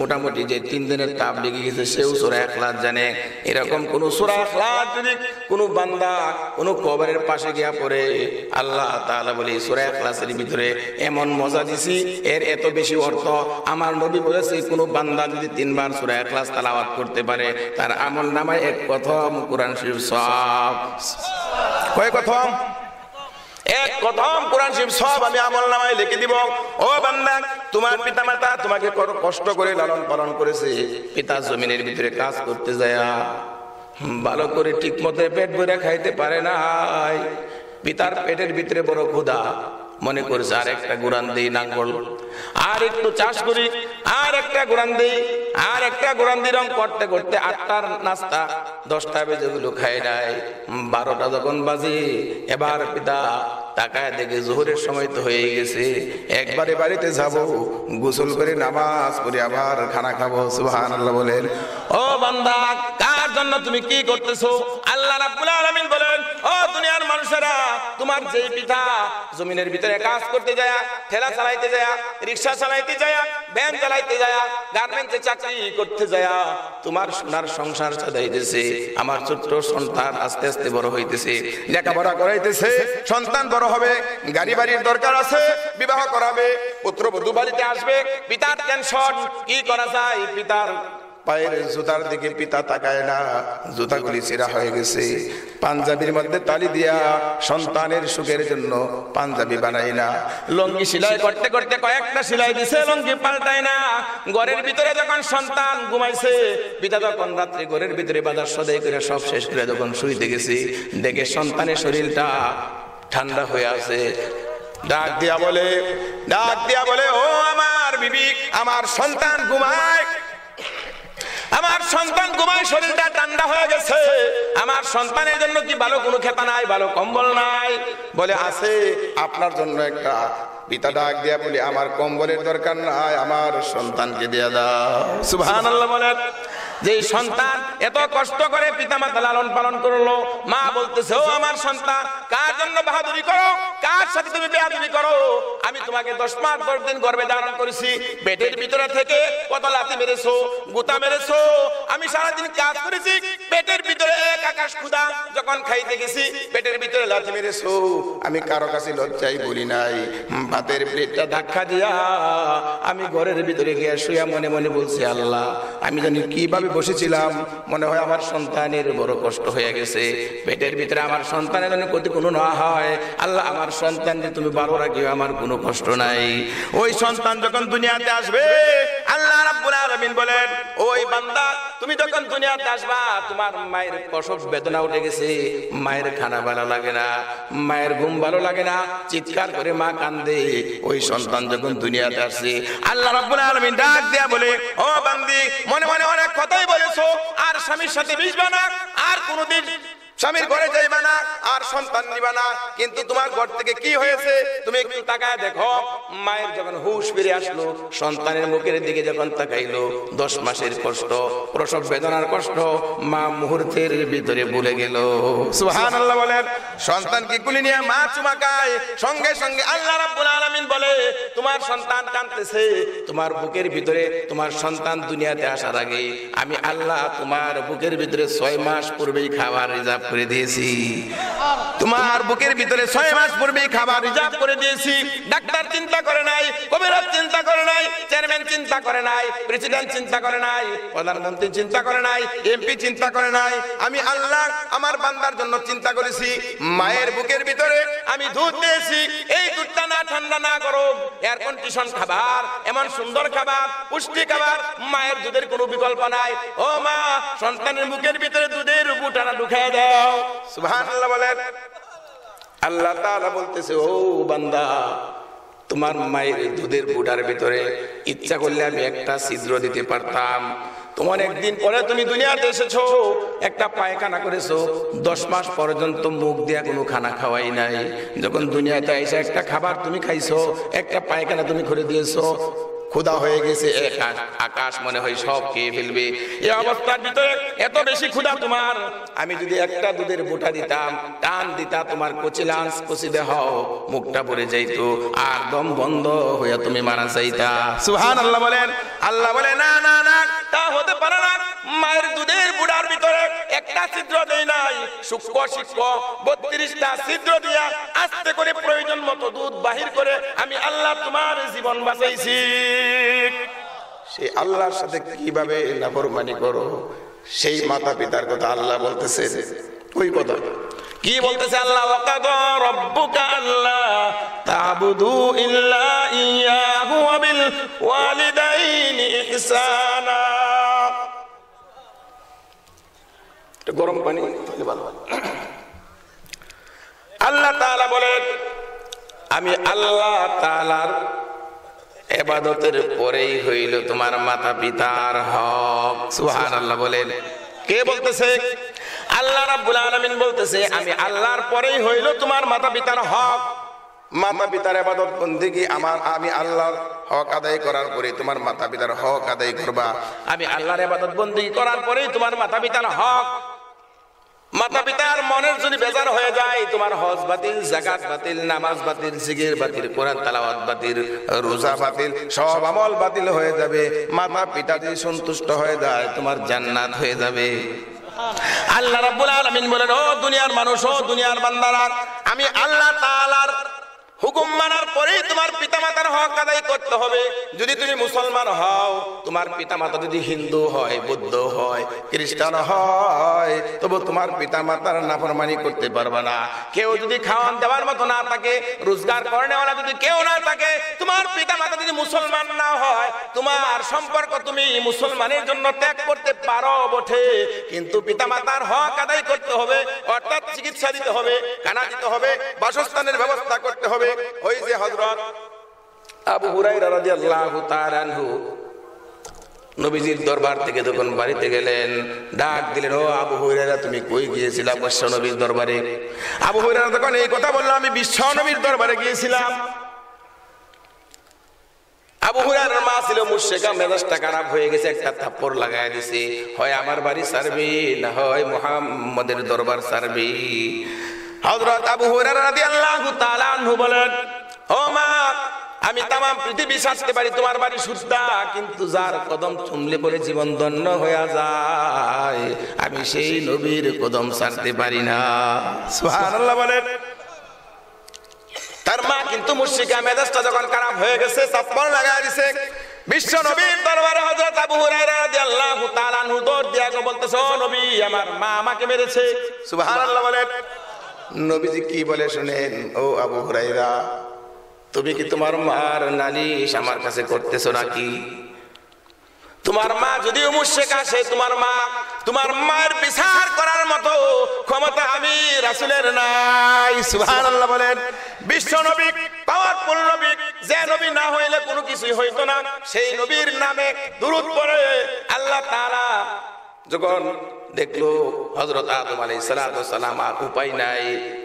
মোটামুটি যে 3 দিনের তাবলীগে গেছে সেও সূরা ইখলাস জানে। এরকম কোন সূরা ইখলাস যদি কোন বান্দা কোন কবরের পাশে গিয়া পড়ে, আল্লাহ তাআলা বলে সূরা ইখলাসের ভিতরে এমন মজা দিছি, এর এত বেশি অর্থ। আমার নবী বলেছে কোন বান্দা যদি 3 বার সূরা ইখলাস তেলাওয়াত করতে পারে, তার আমলনামায় 1 প্রথম কোরআন শরীফ সওয়াব। কয় প্রথম? 1 প্রথম কোরআন শরীফ সওয়াব আমি আমলনামায় লিখে দিব। ও বান্দা, তোমার পিতামাতা তোমাকে কষ্ট করে লালন পালন করেছে, পিতা জমিনের ভিতরে কাজ করতে যায় ভালো করে ঠিক মতো পেট ভরে খাইতে পারে নাই, পিতার পেটের ভিতরে বড় ক্ষুধা, মনে করছে আর একটা গুরান দেই নাঙ্গল, আর একটু চাষ করি, আর একটা গুরান দেই, আর একটা গুরান দিই। রং করতে করতে 8টার নাস্তা 10টা বেজে গুলো খাই নাই, 12টা যখন বাজে এবার পিতা তাকায় দেখে জোহরের সময় তো হয়ে গেছে, একবারে বাড়িতে যাব, গোসল করে নামাজ পড়ে আবার খানা খাবো। সুবহানাল্লাহ বলেন। ও বান্দা, কার জন্য তুমি কি করতেছো? আল্লাহ রাব্বুল আলামিন বলেন, ও দুনিয়ার মানুষেরা, তোমার যে পিতা জমিনের ভিতরে কাজ করতে যায়, ঠেলা চালাইতে যায়, রিকশা চালাইতে যায়, ভ্যান চালাইতে যায়, গার্মেন্টসে চাকরি করতে যায়, তোমার সোনার সংসার চালাইতেছে, আমার ছোট্ট সন্তান আস্তে আস্তে বড় হইতেছে, লেখাপড়া করাইতেছে, সন্তান বড় হবে, গাড়ি বাড়ির দরকার আছে, বিবাহ করাবে, পুত্রবধূ বাড়িতে আসবে, পিতার টেনশন, কি করা যায়? পিতার পায়ের জুতার দিকে পিতা তাকায় না, জুতাগুলি ছেঁড়া হয়ে গেছে, পাঞ্জাবির মধ্যে তালি দিয়া সন্তানের সুখের জন্য পাঞ্জাবি বানাই না, লঙ্গি সেলাই করতে করতে কয়েকটা সেলাই দিছে, লঙ্গি পাল্টায় না, ঘরের ভিতরে যখন সন্তান ঘুমাইছে, পিতা যখন রাত্রে ঘরের ভিতরে বাজার সদাই করে সব শেষ করে যখন শুইতে গেছে, দেখে সন্তানের শরীরটা ঠান্ডা হয়ে আছে, ডাক দিয়া বলে, ও আমার বিবি, আমার সন্তান ঘুমায়, আমার সন্তান ঘুমায়, শরীরটা ঠান্ডা হয়ে গেছে, আমার সন্তানের জন্য কি ভালো কোনো খেতা নাই, ভালো কম্বল নাই? বলে আছে, আপনার জন্য একটা। পিতা ডাক দিয়া বলে, আমার কম্বলের দরকার নাই, আমার সন্তানকে দিয়া দাও। সুবহানাল্লাহ বলেন। যে সন্তান এত কষ্ট করে পিতামাতা লালন পালন করলো, মা বলতেছে, ও আমার সন্তান, কার জন্য বাহাদুরি করো, কার সাথে তুমি বেয়াদবি করো? আমি তোমাকে 10 মাস 10 দিন গর্ভে ধারণ করেছি, পেটের ভিতরে থেকে কত লাথি মেরেছো, গুতা মেরেছো, আমি সারাদিন কাজ করেছি, পেটের ভিতরে এক আকাশ ক্ষুধা, যখন খাইতে গেছি পেটের ভিতরে লাথি মেরেছো, আমি কারো কাছে লজ্জাই বলি নাই, ভাতের প্লেটটা ধাক্কা দিয়া আমি ঘরের ভিতরে গিয়ে শুয়া মনে মনে বলছি, আল্লাহ, আমি জানি কিভাবে বসেছিলাম, মনে হয় আমার সন্তানের বড় কষ্ট হয়ে গেছে, পেটের ভিতরে আমার সন্তানের জন্য ক্ষতি কোনো না হয়, আল্লাহ আমার সন্তানকে তুমি ভালো রাখিও, আমার কোনো কষ্ট নাই। ওই সন্তান যখন দুনিয়াতে আসবে, আল্লাহ রাব্বুল আলামিন বলেন, ওই বান্দা, তুমি যখন দুনিয়াতে আসবা, তোমার মায়ের প্রসব বেদনা উঠে গেছে, মায়ের খানা ভালো লাগে না, মায়ের ঘুম ভালো লাগে না, চিৎকার করে মা কান্দে। ওই সন্তান যখন দুনিয়াতে আসছে, আল্লাহ রাব্বুল আলামিন ডাক দেয়া বলে, ও বান্দি, মনে মনে অনেক কথাই বলেছো, আর স্বামীর সাথে মিশবা না, আর কোনোদিন স্বামীর ঘরে যাইবা না, আর সন্তান নিবা না, কিন্তু তোমার ঘর থেকে কি হয়েছে তুমি একটু তাকায় দেখো। মায়ের যখন হুঁশ ফিরে আসলো, সন্তানের মুখের দিকে যখন তাকাইলো, 10 মাসের কষ্ট, প্রসব বেদনার কষ্ট মা মুহূর্তের ভিতরে ভুলে গেল। সুবহানাল্লাহ বলেন। সন্তানকে কুলি নিয়ে মা চুমা খায়, সঙ্গে সঙ্গে আল্লাহ রাব্বুল আলামিন বলে, তোমার সন্তান কাঁদতেছে, তোমার বুকের ভিতরে তোমার সন্তান দুনিয়াতে আসার আগে আমি আল্লাহ তোমার বুকের ভিতরে 6 মাস পূর্বেই খাবার রিজার্ভ করে দিয়েছি, তোমার বুকের ভিতরে 6 মাস পূর্বেই খাবার রিজার্ভ করে দিয়েছি। ডাক্তার চিন্তা করে নাই, কবিরাজ চিন্তা করে নাই, চেয়ারম্যান চিন্তা করে নাই, প্রেসিডেন্ট চিন্তা করে নাই, প্রধানমন্ত্রী চিন্তা করে নাই, এমপি চিন্তা করে নাই, আমি আল্লাহ আমার বান্দার জন্য চিন্তা করেছি। মায়ের বুকের ভিতরে আমি দুধ দিয়েছি, এই দুধটা না ঠান্ডা না গরম, এয়ার কন্ডিশন খাবার, এমন সুন্দর খাবার, পুষ্টি খাবার, মায়ের দুধের কোনো বিকল্প নাই। ও মা, সন্তানের বুকের ভিতরে দুধের বুটানা ঢুকায় দাও। সুবহানাল্লাহ বলেন। আল্লাহ তাআলা বলতেছে, ও বান্দা, তোমার মায়ের দুধের বুটার ভিতরে ইচ্ছা করলে আমি একটা ছিদ্র দিতে পারতাম। তোমার একদিন পরে তুমি দুনিয়াতে এসেছো, একটা পায়খানা করেছো, 10 মাস পর্যন্ত মুখ দিয়া কোনো খানা খাওয়াই নাই, যখন দুনিয়াতে এসে একটা খাবার তুমি খাইছো, একটা পায়খানা তুমি করে দিয়েছো, ক্ষুধা হয়ে গেছে, আকাশ মনে হয় সব খেয়ে ফেলবে। এই অবস্থার ভিতরে এত বেশি ক্ষুধা তোমার, আমি যদি একটা দুধের বুটা দিতাম, টান দিতা, তোমার কচিলাঞ্চ কচি দেহ মুখটা পড়ে যাইতো, আর দম বন্ধ হয়ে তুমি মারা যাইতা। সুবহানাল্লাহ বলেন। আল্লাহ বলে, না না না, তা হতে পারে না। মায়ের দুধের বুড়ার ভিতরে একটা ছিদ্র দেই নাই, সূক্ষ্ম সূক্ষ্ম 32টা ছিদ্র দিয়া আস্তে করে প্রয়োজন মতো দুধ বাহির করে আমি আল্লাহ তোমার জীবন বাঁচাইছি। সেই আল্লাহর সাথে কিভাবে নাফরমানি করো, সেই মাতা পিতার কথা আল্লাহ বলতেছে। ওই কথা কি বলতেছে আল্লাহ? ওয়াকাদা রাব্বুকা আল্লা তা'বুদু ইল্লা ইয়্যাহু ওয়া বিল ওয়ালিদাইনি ইহসানা। গরম পানি ভালো। আল্লাহ তাআলা বলেন, আমি আল্লাহ তাআলার ইবাদতের পরেই হইল তোমার মাতা পিতার হক। সুবহানাল্লাহ বলেন। কে বলতেছে? আল্লাহ রাব্বুল আলামিন বলতেছে, আমি আল্লাহর পরেই হইল তোমার মাতা পিতার হক। মাতা পিতার ইবাদত বন্দেগী আমি আল্লাহর হক আদায় করার পরে তোমার মাতা পিতার হক আদায় করবা। আমি আল্লাহর ইবাদত বন্দেগী করার পরে তোমার মাতা পিতার হক। মাতা পিতার মনের যদি বেজার হয়ে যায়, তোমার হজ বাতিল, যাকাত বাতিল, নামাজ বাতিল, জিকির বাতিল, কোরআন তেলাওয়াত বাতিল, রোজা বাতিল, সব আমল বাতিল হয়ে যাবে। মাতা পিতা যদি সন্তুষ্ট হয়ে যায়, তোমার জান্নাত হয়ে যাবে। আল্লাহ রাব্বুল আলামিন বলেন, ও দুনিয়ার মানুষ, ও দুনিয়ার বান্দারা, আমি আল্লাহ তাআলার হুকুম মানার পরেই তোমার পিতামাতার হক আদায় করতে হবে। যদি তুমি মুসলমান হও, তোমার পিতামাতা যদি হিন্দু হয়, বৌদ্ধ হয়, খ্রিস্টান হয়, তবু তোমার পিতামাতার নাফরমানি করতে পারবে না। কেউ যদি খাওয়ান দেওয়ার মতো না থাকে, রোজগার করেনেওয়ালা যদি কেউ না থাকে, তোমার পিতামাতা যদি মুসলমান না হয়, তোমার সম্পর্ক তুমি মুসলমানের জন্য ত্যাগ করতে পারো বটে, কিন্তু পিতামাতার হক আদায় করতে হবে। অর্থাৎ চিকিৎসা দিতে হবে, খানা দিতে হবে, বাসস্থানের ব্যবস্থা করতে হবে। ওই যে হযরত আবু হুরায়রা রাদিয়াল্লাহু তাআলা আনহু নবীজির দরবার থেকে যখন বাড়িতে গেলেন, ডাক দিলেন, ও আবু হুরায়রা, তুমি কই গিয়েছিলা বিশ্ব নবীর দরবারে? আবু হুরায়রা তখন এই কথা বলল, আমি বিশ্ব নবীর দরবারে গিয়েছিলাম। আবু হুরায়রার মা ছিল মুশরিকা, মেজাজটা খারাপ হয়ে গেছে, একটা থাপ্পড় লাগায় দিছে, হয় আমার বাড়ি ছাড়বি, না হয় মুহাম্মদের দরবার ছাড়বি। হযরত আবু হুরায়রা রাদিয়াল্লাহু তাআলা আনহু বলেন, ও মা, আমি তামাম পৃথিবী ছাড়তে পারি, তোমার বাড়ি সুদ্ধা, কিন্তু যার কদম চুমলে পরে জীবন ধন্য হয়ে যায়, আমি সেই নবীর কদম ছাড়তে পারি না। সুবহানাল্লাহ বলেন। তার মা কিন্তু মুশরিকা, মেজাজটা যখন খারাপ হয়ে গেছে, থাপ্পড় লাগায় দিছে। বিশ্ব নবীর দরবারে হযরত আবু হুরায়রা রাদিয়াল্লাহু তাআলা আনহু দৌড় দিয়া বলতেছে, ও নবী, আমার মা আমাকে মেরেছে। সুবহানাল্লাহ বলেন। নবীজি কি বলে শুনেন, ও আবু হুরায়রা, তুমি কি তোমার মার নালিশ আমার কাছে করতেছো নাকি? তোমার মা যদিও মুশরিক আছে, তোমার মায়ের বিচার করার মতো ক্ষমতা আমি রাসূলের নাই। সুবহানাল্লাহ বলেন। বিশ্ব নবী, পাওয়ারফুল নবী, যে নবী না হইলে কোনো কিছুই হইতো না, সেই নবীর নামে দুরূদ পড়ে আল্লাহ তাআলা যখন দেখলো হযরত আদম আলাইহিস সালাম আর উপায় নাই,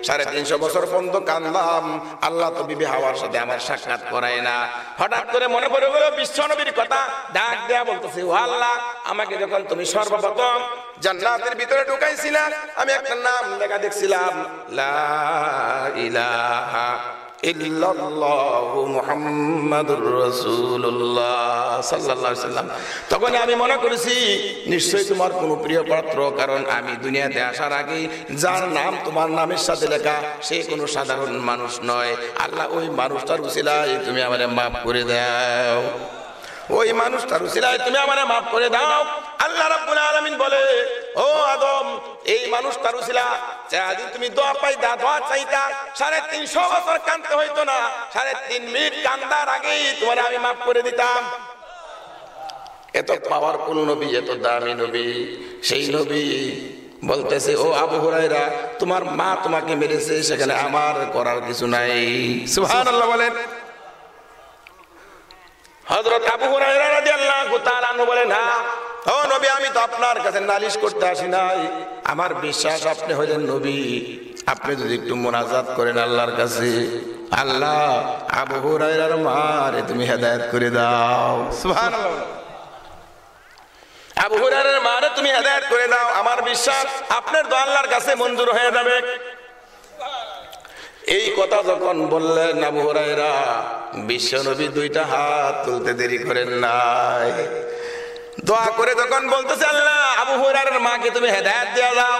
350 বছর পর্যন্ত কাঁদলাম, আল্লাহ তো বিবি হাওয়ার সাথে আমার সাক্ষাৎ করায় না। হঠাৎ করে মনে পড়ে গেল বিশ্ব নবীর কথা, ডাক দেয়া বলতেছে, ও আল্লাহ, আমাকে যখন তুমি সর্বপ্রথম জান্নাতের ভিতরে ঢুকাইছিলা, আমি একটা নাম লেখা দেখছিলাম, লা ইলাহা ইল্লাল্লাহু মুহাম্মাদুর রাসূলুল্লাহ সাল্লাল্লাহু আলাইহি ওয়াসাল্লাম। তখন আমি মনে করেছি নিশ্চয়ই তোমার কোনো প্রিয় পাত্র, কারণ আমি দুনিয়াতে আসার আগে যার নাম তোমার নামের সাথে লেখা, সে কোনো সাধারণ মানুষ নয়। আল্লাহ, ওই মানুষটার উসিলায় তুমি আমারে maaf করে দাও, ওই মানুষটার উসিলায় তুমি আমারে maaf করে দাও। আল্লাহ রাব্বুল আলামিন বলে, ও আদম, এই মানুষটার উসিলা যদি তুমি দোয়া পাইতা, দোয়া চাইতা, 350 বছর কাঁদতে হইতো না, 3.5 মিনিট কান্দার আগেই তোমারে আমি maaf করে দিতাম। এত পাওয়ারফুল নবী, এত দামি নবী, সেই নবী বলতেছে, ও আবু হুরায়রা, তোমার মা তোমাকে মেরেছে, সেখানে আমার করার কিছু নাই। সুবহানাল্লাহ বলেন। হযরত আবু হুরায়রা রাদিয়াল্লাহু তাআলা আনহু বলেন, না ও নবী, আমি তো আপনার কাছে নালিশ করতে আসি নাই, আমার বিশ্বাস আপনি হলেন নবী, আপনি যদি একটু মুনাজাত করেন আল্লাহর কাছে, আল্লাহ আবু হুরায়রার মারে তুমি হেদায়েত করে দাও। সুবহানাল্লাহ। আবু হুরায়রার মারে তুমি হেদায়েত করে দাও, আমার বিশ্বাস আপনার দোয়া আল্লাহর কাছে মঞ্জুর হয়ে যাবে। এই কথা যখন বললেন আবু হুরায়রা, বিশ্বনবী 2টা হাত তুলতে দেরি করেন নাই, দোয়া করে যখন বলতেছে, আল্লাহ আবু হুরায়রার মাকে তুমি হেদায়েত দিয়ে দাও।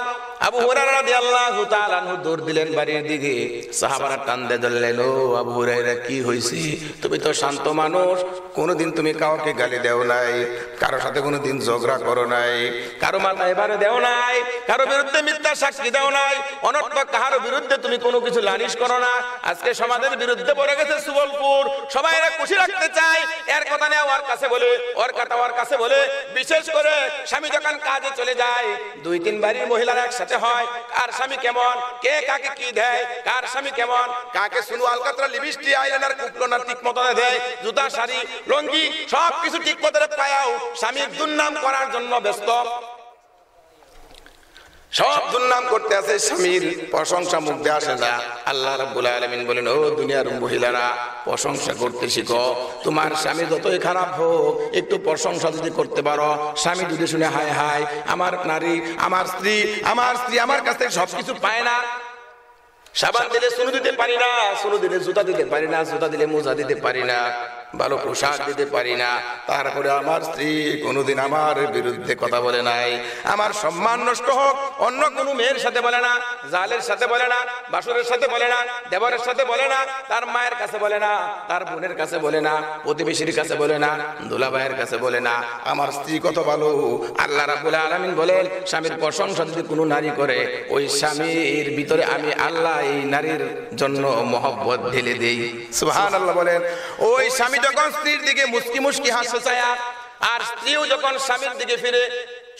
আবু হুরায়রা রাদিয়াল্লাহু তাআলা আনহু দৌড় দিলেন বাড়ির দিকে, সাহাবারা টান দিয়ে ধরলেন, ও আবু হুরায়রা, কি হয়েছে? তুমি তো শান্ত মানুষ, কোনোদিন তুমি কাউকে গালি দেও নাই, কারোর সাথে কোনোদিন ঝগড়া করো নাই, কারো মাথা এবারে দেও নাই, কারো বিরুদ্ধে মিথ্যা সাক্ষী দেও নাই, অনর্থক কারো বিরুদ্ধে তুমি কোনো কিছু লালিশ করো না। আজকে সমাজের বিরুদ্ধে পড়ে গেছে সুবলপুর, সবাই এরা খুশি রাখতে চায়, এর কথা নিয়ে ওর কাছে বলে, ওর কথা ওর কাছে বলে। বিশেষ করে স্বামী যখন কাজে চলে যায়, 2-3 বাড়ির মহিলারা একসাথে হয়, কার স্বামী কেমন, কে কাকে কি দেয়, কার স্বামী কেমন, কাকে সুনু আলকাতরা লিপস্টিক আইলাইনার কুপলোনার ঠিক মতো দেয়, জুতা শাড়ি লঙ্গি সবকিছু ঠিক মতো পায়াও স্বামীর দুর্নাম করার জন্য ব্যস্ত। সব দুর্নাম করতে আছে, স্বামীর প্রশংসা মুখ দিয়ে আসে না। আল্লাহ রাব্বুল আলামিন বলেন, ও দুনিয়ার মহিলারা প্রশংসা করতে শিখো। তোমার স্বামী যতই খারাপ হোক, একটু প্রশংসা যদি করতে পারো, স্বামী যদি শুনে হায় হায় আমার নারী, আমার স্ত্রী আমার কাছ থেকে সবকিছু পায় না, সাবান দিলে সুনু দিতে পারি না, সুনু দিলে জুতা দিতে পারি না, জুতা দিলে মোজা দিতে পারি না, ভালো পোশাক দিতে পারি না, তারপরে আমার স্ত্রী কোনোদিন আমার বিরুদ্ধে কথা বলে নাই, আমার সম্মান নষ্ট হোক অন্য কোনো মেয়ের সাথে বলে না, জালের সাথে বলে না, বাসুরের সাথে বলে না, দেবরের সাথে বলে না, তার মায়ের কাছে বলে না, তার বোনের কাছে বলে না, প্রতিবেশীর কাছে বলে না, দুলাভাইয়ের কাছে বলে না, আমার স্ত্রী কত ভালো। আল্লাহ রাব্বুল আলামিন বলেন, স্বামীর প্রশংসা যদি কোনো নারী করে, ওই স্বামীর ভিতরে আমি আল্লাহ এই নারীর জন্য মহব্বত ঢেলে দেই। সুবহানাল্লাহ বলেন। ওই স্বামী যখন স্ত্রীর দিকে মুস্কি মুস্কি হাসে চায়, আর স্ত্রীও যখন স্বামীর দিকে ফিরে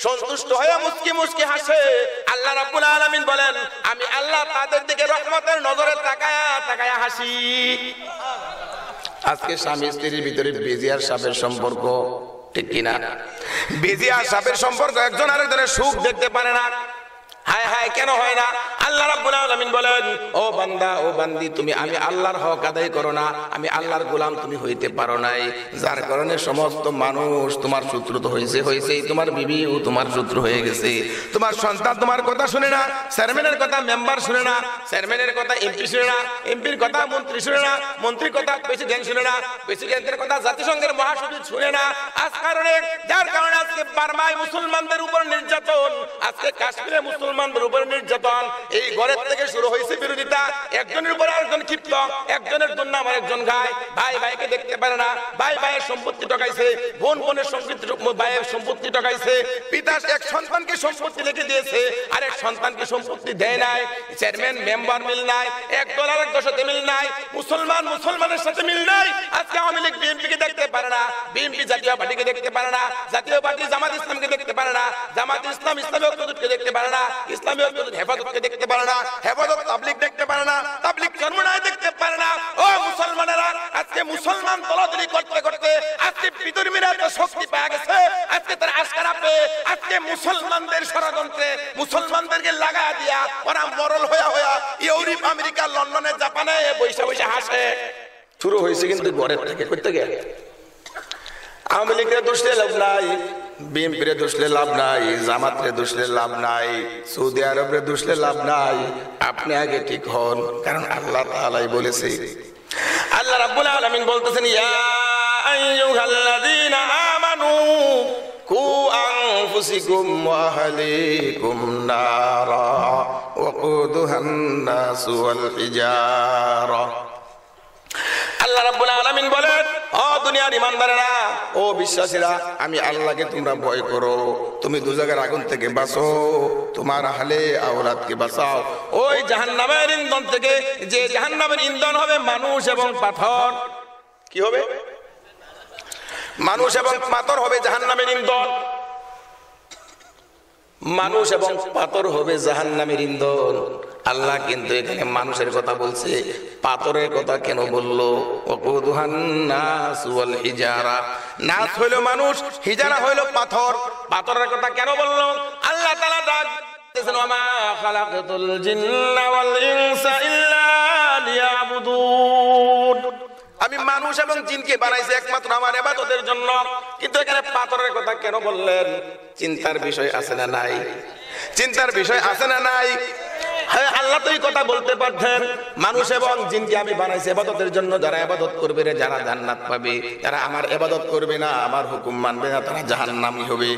সন্তুষ্ট হয়ে মুস্কি মুস্কি হাসে, আল্লাহ রাব্বুল আলামিন বলেন, আমি আল্লাহ তাদের দিকে রহমতের নজরে তাকায়া তাকায়া হাসি। আজকে স্বামী স্ত্রীর ভিতরে বেজি আর সাপের সম্পর্ক, ঠিক কিনা? বেজি আর সাপের সম্পর্ক, একজন আরেকজনের সুখ দেখতে পারে না। হায় হায় কেন হয় না? আল্লাহ রাব্বুল আলামিন বলেন, ও বান্দা ও বান্দি, তুমি আমি আল্লাহর হক আদায় করো না, আমি আল্লাহর গোলাম তুমি হইতে পারো নাই, যার কারণে সমস্ত মানুষ তোমার শত্রু তো হয়েছে, তোমার বিবিও তোমার শত্রু হয়ে গেছে, তোমার সন্তান তোমার কথা শুনে না, চেয়ারম্যানের কথা মেম্বার শুনে না, চেয়ারম্যানের কথা এমপি শুনে না, এমপির কথা মন্ত্রী শুনে না, মন্ত্রীর কথা প্রেসিডেন্ট শুনে না, প্রেসিডেন্টের কথা জাতিসংঘের মহাসচিব শুনে না। যার কারণে আজকে বার্মায় মুসলমানদের উপর নির্যাতন, আজকে কাশ্মীরে মুসলমানদের উপর নির্যাতন। এই ঘরের থেকে শুরু হয়েছে বিরোধিতা, একজনের উপর আরেকজন ক্ষিপ্ত, একজনের দুর্নাম আরেকজন গায়, ভাই ভাইকে দেখতে পারে না, ভাই ভাইয়ের সম্পত্তি টকাইছে, বোন বোনের ভাইয়ের সম্পত্তি টকাইছে, পিতা এক সন্তানকে সম্পত্তি লিখে দিয়েছে, আরেক সন্তানকে সম্পত্তি দেয় নাই, চেয়ারম্যান মেম্বার মিল নাই, এক দল আরেক দলের সাথে মিল নাই, মুসলমান মুসলমানের সাথে মিল নাই। আজকে আওয়ামী লীগ বিএনপিকে দেখতে পারে না, বিএনপি জাতীয় পার্টিকে দেখতে পারে না, জাতীয় পার্টি জামাত ইসলামকে দেখতে পারে না, জামাত ইসলাম ইসলামী ঐক্যজোটকে দেখতে পারে না, ইসলামী ঐক্যজোট হেফাজতকে দেখতে পারে না, হেফাজত তাবলীগ দেখতে পারে না, তাবলীগ চরমনায় দেখতে পারে না। ও মুসলমানেরা, আজকে মুসলমান দলাদলি করতে করতে আজকে বিধর্মীরা তো শক্তি পেয়ে গেছে, আজকে তারা আশকারা পেয়ে আজকে মুসলমানদের ষড়যন্ত্রে মুসলমানদেরকে লাগা দিয়া ওরা মরল হইয়া ইউরোপ আমেরিকা লন্ডনে জাপানে বৈশা বৈশা হাসে। শুরু হয়েছে কিন্তু ঘরের থেকে করতে গেলে। আওয়ামী লীগের দোষলে লাভ নাই, বিএনপির দোষলে লাভ নাই, জামাতের দোষলে লাভ নাই, সৌদি আরবের দোষলে লাভ নাই। আপনি আগে ঠিক হন, কারণ আল্লাহ তাআলাই বলেছে। আল্লাহ রাব্বুল আলামিন বলতেছেন, ইয়া আইয়ুহাল্লাযীনা আমানু কু আনফুসাকুম ওয়া আহলিকুম নারা ওয়াকুদুহান নাস ওয়াল হিজারা। আল্লাহ রাব্বুল আলামিন বলেন, ও দুনিয়ার ঈমানদারেরা, ও বিশ্বাসীরা, আমি আল্লাহকে তোমরা ভয় করো, তুমি দুজাহানের আগুন থেকে বাঁচো, তোমার আহলে আওলাদকে বাঁচাও ওই জাহান্নামের ইন্ধন থেকে, যে জাহান্নামের ইন্ধন হবে মানুষ এবং পাথর। কি হবে? মানুষ এবং পাথর হবে জাহান্নামের ইন্ধন। মানুষ এবং পাথর হবে জাহান্নামের ইন্ধন। আল্লাহ কিন্তু এখানে মানুষের কথা বলছে, পাথরের কথা কেন বললো? ওয়াকুদুহান নাস ওয়াল হিজারা। নাস হইল মানুষ, হিজারা হইল পাথর। পাথরের কথা কেন বললো? আল্লাহ তাআলা ডাক দিয়েছেন, ওয়া মা খালাকাতুল জিন্না ওয়াল ইনসা ইল্লা লিয়াবুদুন। আমি মানুষ এবং জিনকে বানাইছি একমাত্র আমার ইবাদতের জন্য। কিন্তু এখানে পাথরের কথা কেন বললেন? চিন্তার বিষয় আছে না নাই? চিন্তার বিষয় আছে না নাই? হ্যাঁ, আল্লাহ তো এই কথা বলতে পারতেন, মানুষ এবং জিনকে আমি বানাইছি ইবাদতের জন্য। যারা ইবাদত করবে রে, যারা জান্নাত পাবে, যারা আমার ইবাদত করবে না, আমার হুকুম মানবে না, তারা জাহান্নামী হবে।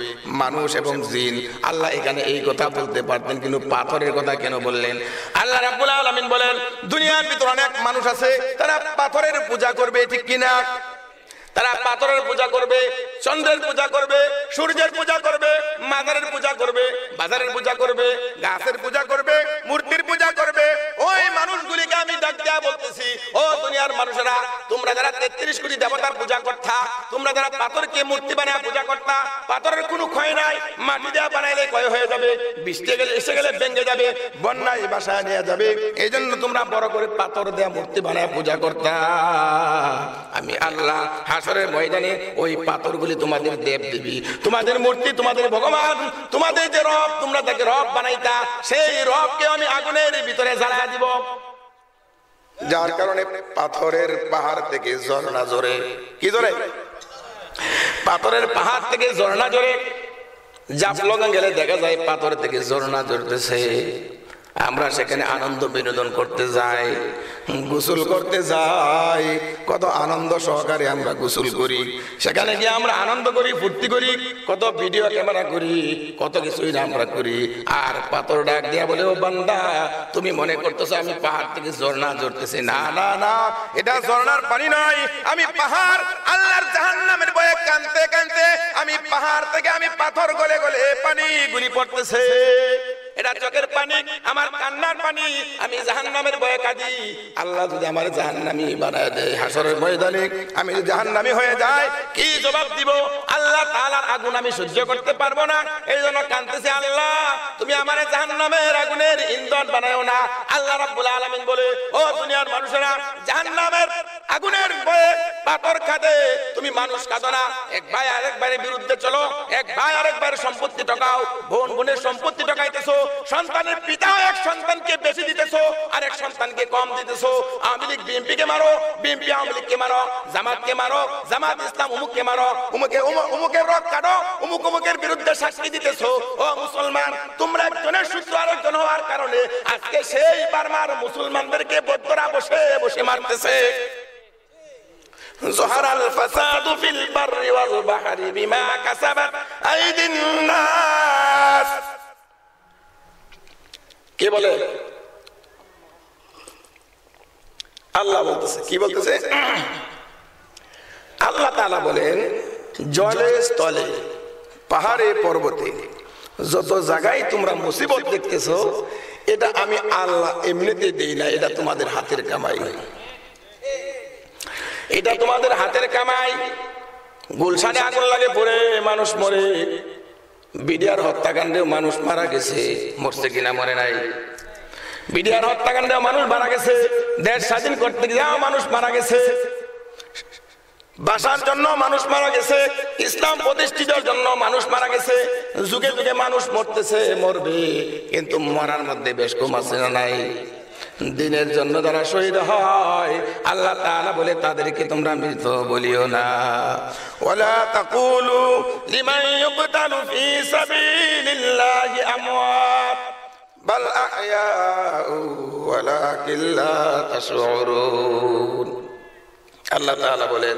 মানুষ এবং জিন, আল্লাহ এখানে এই কথা বলতে পারতেন, কিন্তু পাথরের কথা কেন বললেন? আল্লাহ রাব্বুল আলামিন বলেন, দুনিয়ার ভিতরে অনেক মানুষ আছে, তারা পাথরের পূজা করবে, ঠিক কিনা? তারা পাথরের পূজা করবে, চন্দ্রের পূজা করবে, সূর্যের পূজা করবে, মাজারের পূজা করবে, বাজারের পূজা করবে, গাছের পূজা করবে, মূর্তির পূজা করবে। ওই মানুষগুলিকে আমি ডাক দিয়ে দেয়া বলতেছি, ও দুনিয়ার মানুষেরা, তোমরা যারা 33 কোটি দেবতার পূজা করতা, তোমরা যারা পাথরকে মূর্তি বানায় পূজা করতা, পাথরের কোনো ক্ষয় নাই, মাটি দেয়া বানাইলে ক্ষয় হয়ে যাবে, বৃষ্টি গেলে এসে গেলে ভেঙে যাবে, বন্যায় বাসায় নিয়ে যাবে, এই জন্য তোমরা বড় করে পাথর দেয়া মূর্তি বানায় পূজা করতা। আমি আল্লাহ হাসরের ময়দানে ওই পাথরগুলি তোমাদের দেব দেবী, তোমাদের মূর্তি, তোমাদের ভগবান, তোমাদের যে রব, তোমরা তাকে রব বানাইতা, সেই রবকে আমি আগুনের ভিতরে জ্বালা দিব। যার কারণে পাথরের পাহাড় থেকে ঝর্ণা জোরে, কি জোরে? পাথরের পাহাড় থেকে ঝর্ণা জোরে। জাফলং গেলে দেখা যায় পাথর থেকে ঝর্ণা ঝরতেছে। আমরা সেখানে আনন্দ বিনোদন করতে যাই, গোসল করতে যাই, কত আনন্দ সহকারে আমরা গোসল করি, সেখানে গিয়ে আমরা আনন্দ করি, ফুর্তি করি, কত ভিডিও ক্যামেরা করি, কত কিছুই আমরা করি। আর পাথর ডাক দিয়া বলে, ও বান্দা, তুমি মনে করতেছো আমি পাহাড় থেকে ঝর্ণা ঝরতেছি? না না না, এটা ঝর্ণার পানি নয়, আমি পাহাড় আল্লাহর জাহান্নামের ভয়ে কাঁদতে কাঁদতে আমি পাহাড় থেকে আমি পাথর গলে গলে পানি গুলি পড়তেছে। এটা চোখের পানি, আমার কান্নার পানি, আমি জাহান্নামের ভয়ে কাঁদি। আল্লাহ যদি আমার জাহান্নামী বানায় দেয় হাসরের ময়দানে, আমি যদি জাহান্নামী হয়ে যাই, কি জবাব দিব? আল্লাহ তাআলার আগুন আমি সহ্য করতে পারবো না, এই জন্য কাঁদতেছি, আল্লাহ তুমি আমার জাহান্নামের আগুনের ইন্ধন বানায়ো না। আল্লাহ রাব্বুল আলামিন বলে, ও দুনিয়ার মানুষেরা, জাহান্নামের আগুনের ভয়ে পাথর কাঁদে, তুমি মানুষ কাঁদো না। এক ভাই আরেক ভাইয়ের বিরুদ্ধে চলো, এক ভাই আরেক ভাইয়ের সম্পত্তি টকাও, বোন বোনের সম্পত্তি টকাইতেছো, সন্তানের পিতা এক সন্তানকে বেশি দিতেছো, আরেক সন্তানকে কম দিতেছো। আওয়ামী লীগ বিএনপিকে মারো, বিএনপি আওয়ামী লীগকে মারো, জামাতকে মারো, জামাত ইসলাম উমুককে মারো, উমুকের রক কাটো, উমুকের বিরুদ্ধে সাক্ষী দিতেছো। ও মুসলমান, তোমরা একজনের সূত্র আরেকজন হওয়ার কারণে আজকে সেই বার্মার মুসলমানদেরকে বৌদ্ধরা বসে বসে মারতেছে। জহারাল ফাসাদু ফিল বাররি ওয়াল বাহরি বিমা কাসাবাত আইদিন নাস। কে বলে? আল্লাহ বলতেছে। কি বলতেছে? আল্লাহ তাআলা বলেন, জলে স্থলে পাহাড়ে পর্বতে যত জায়গায় তোমরা মুসিবত দেখতেছো, এটা আমি আল্লাহ এমনিতে দেই না, এটা তোমাদের হাতের কামাই, এটা তোমাদের হাতের কামাই। গুলশানে আগুন লাগে পড়ে মানুষ মরে, বিডিআর হত্যাকাণ্ডে মানুষ মারা গেছে, মরছে কিনা মরে নাই। বিডিআর হত্যাকাণ্ডে মানুষ মারা গেছে, দেশ স্বাধীন করতে গিয়ে মানুষ মারা গেছে, ভাষার জন্য মানুষ মারা গেছে, ইসলাম প্রতিষ্ঠিতের জন্য মানুষ মারা গেছে। যুগে যুগে মানুষ মরতেছে, মরবে, কিন্তু মরার মধ্যে বেশ কম আছে না নাই? দিনের জন্য যারা শহীদ হয়, আল্লাহ তাআলা বলে তাদেরকে তোমরা মৃত বলিও না। ওয়ালা তাকুলু লিমান ইউকতালু ফি সাবিলিল্লাহি আমওয়াত বাল আহয়াউ ওয়ালাকিন লা তাশউরুন। আল্লাহ তাআলা বলেন,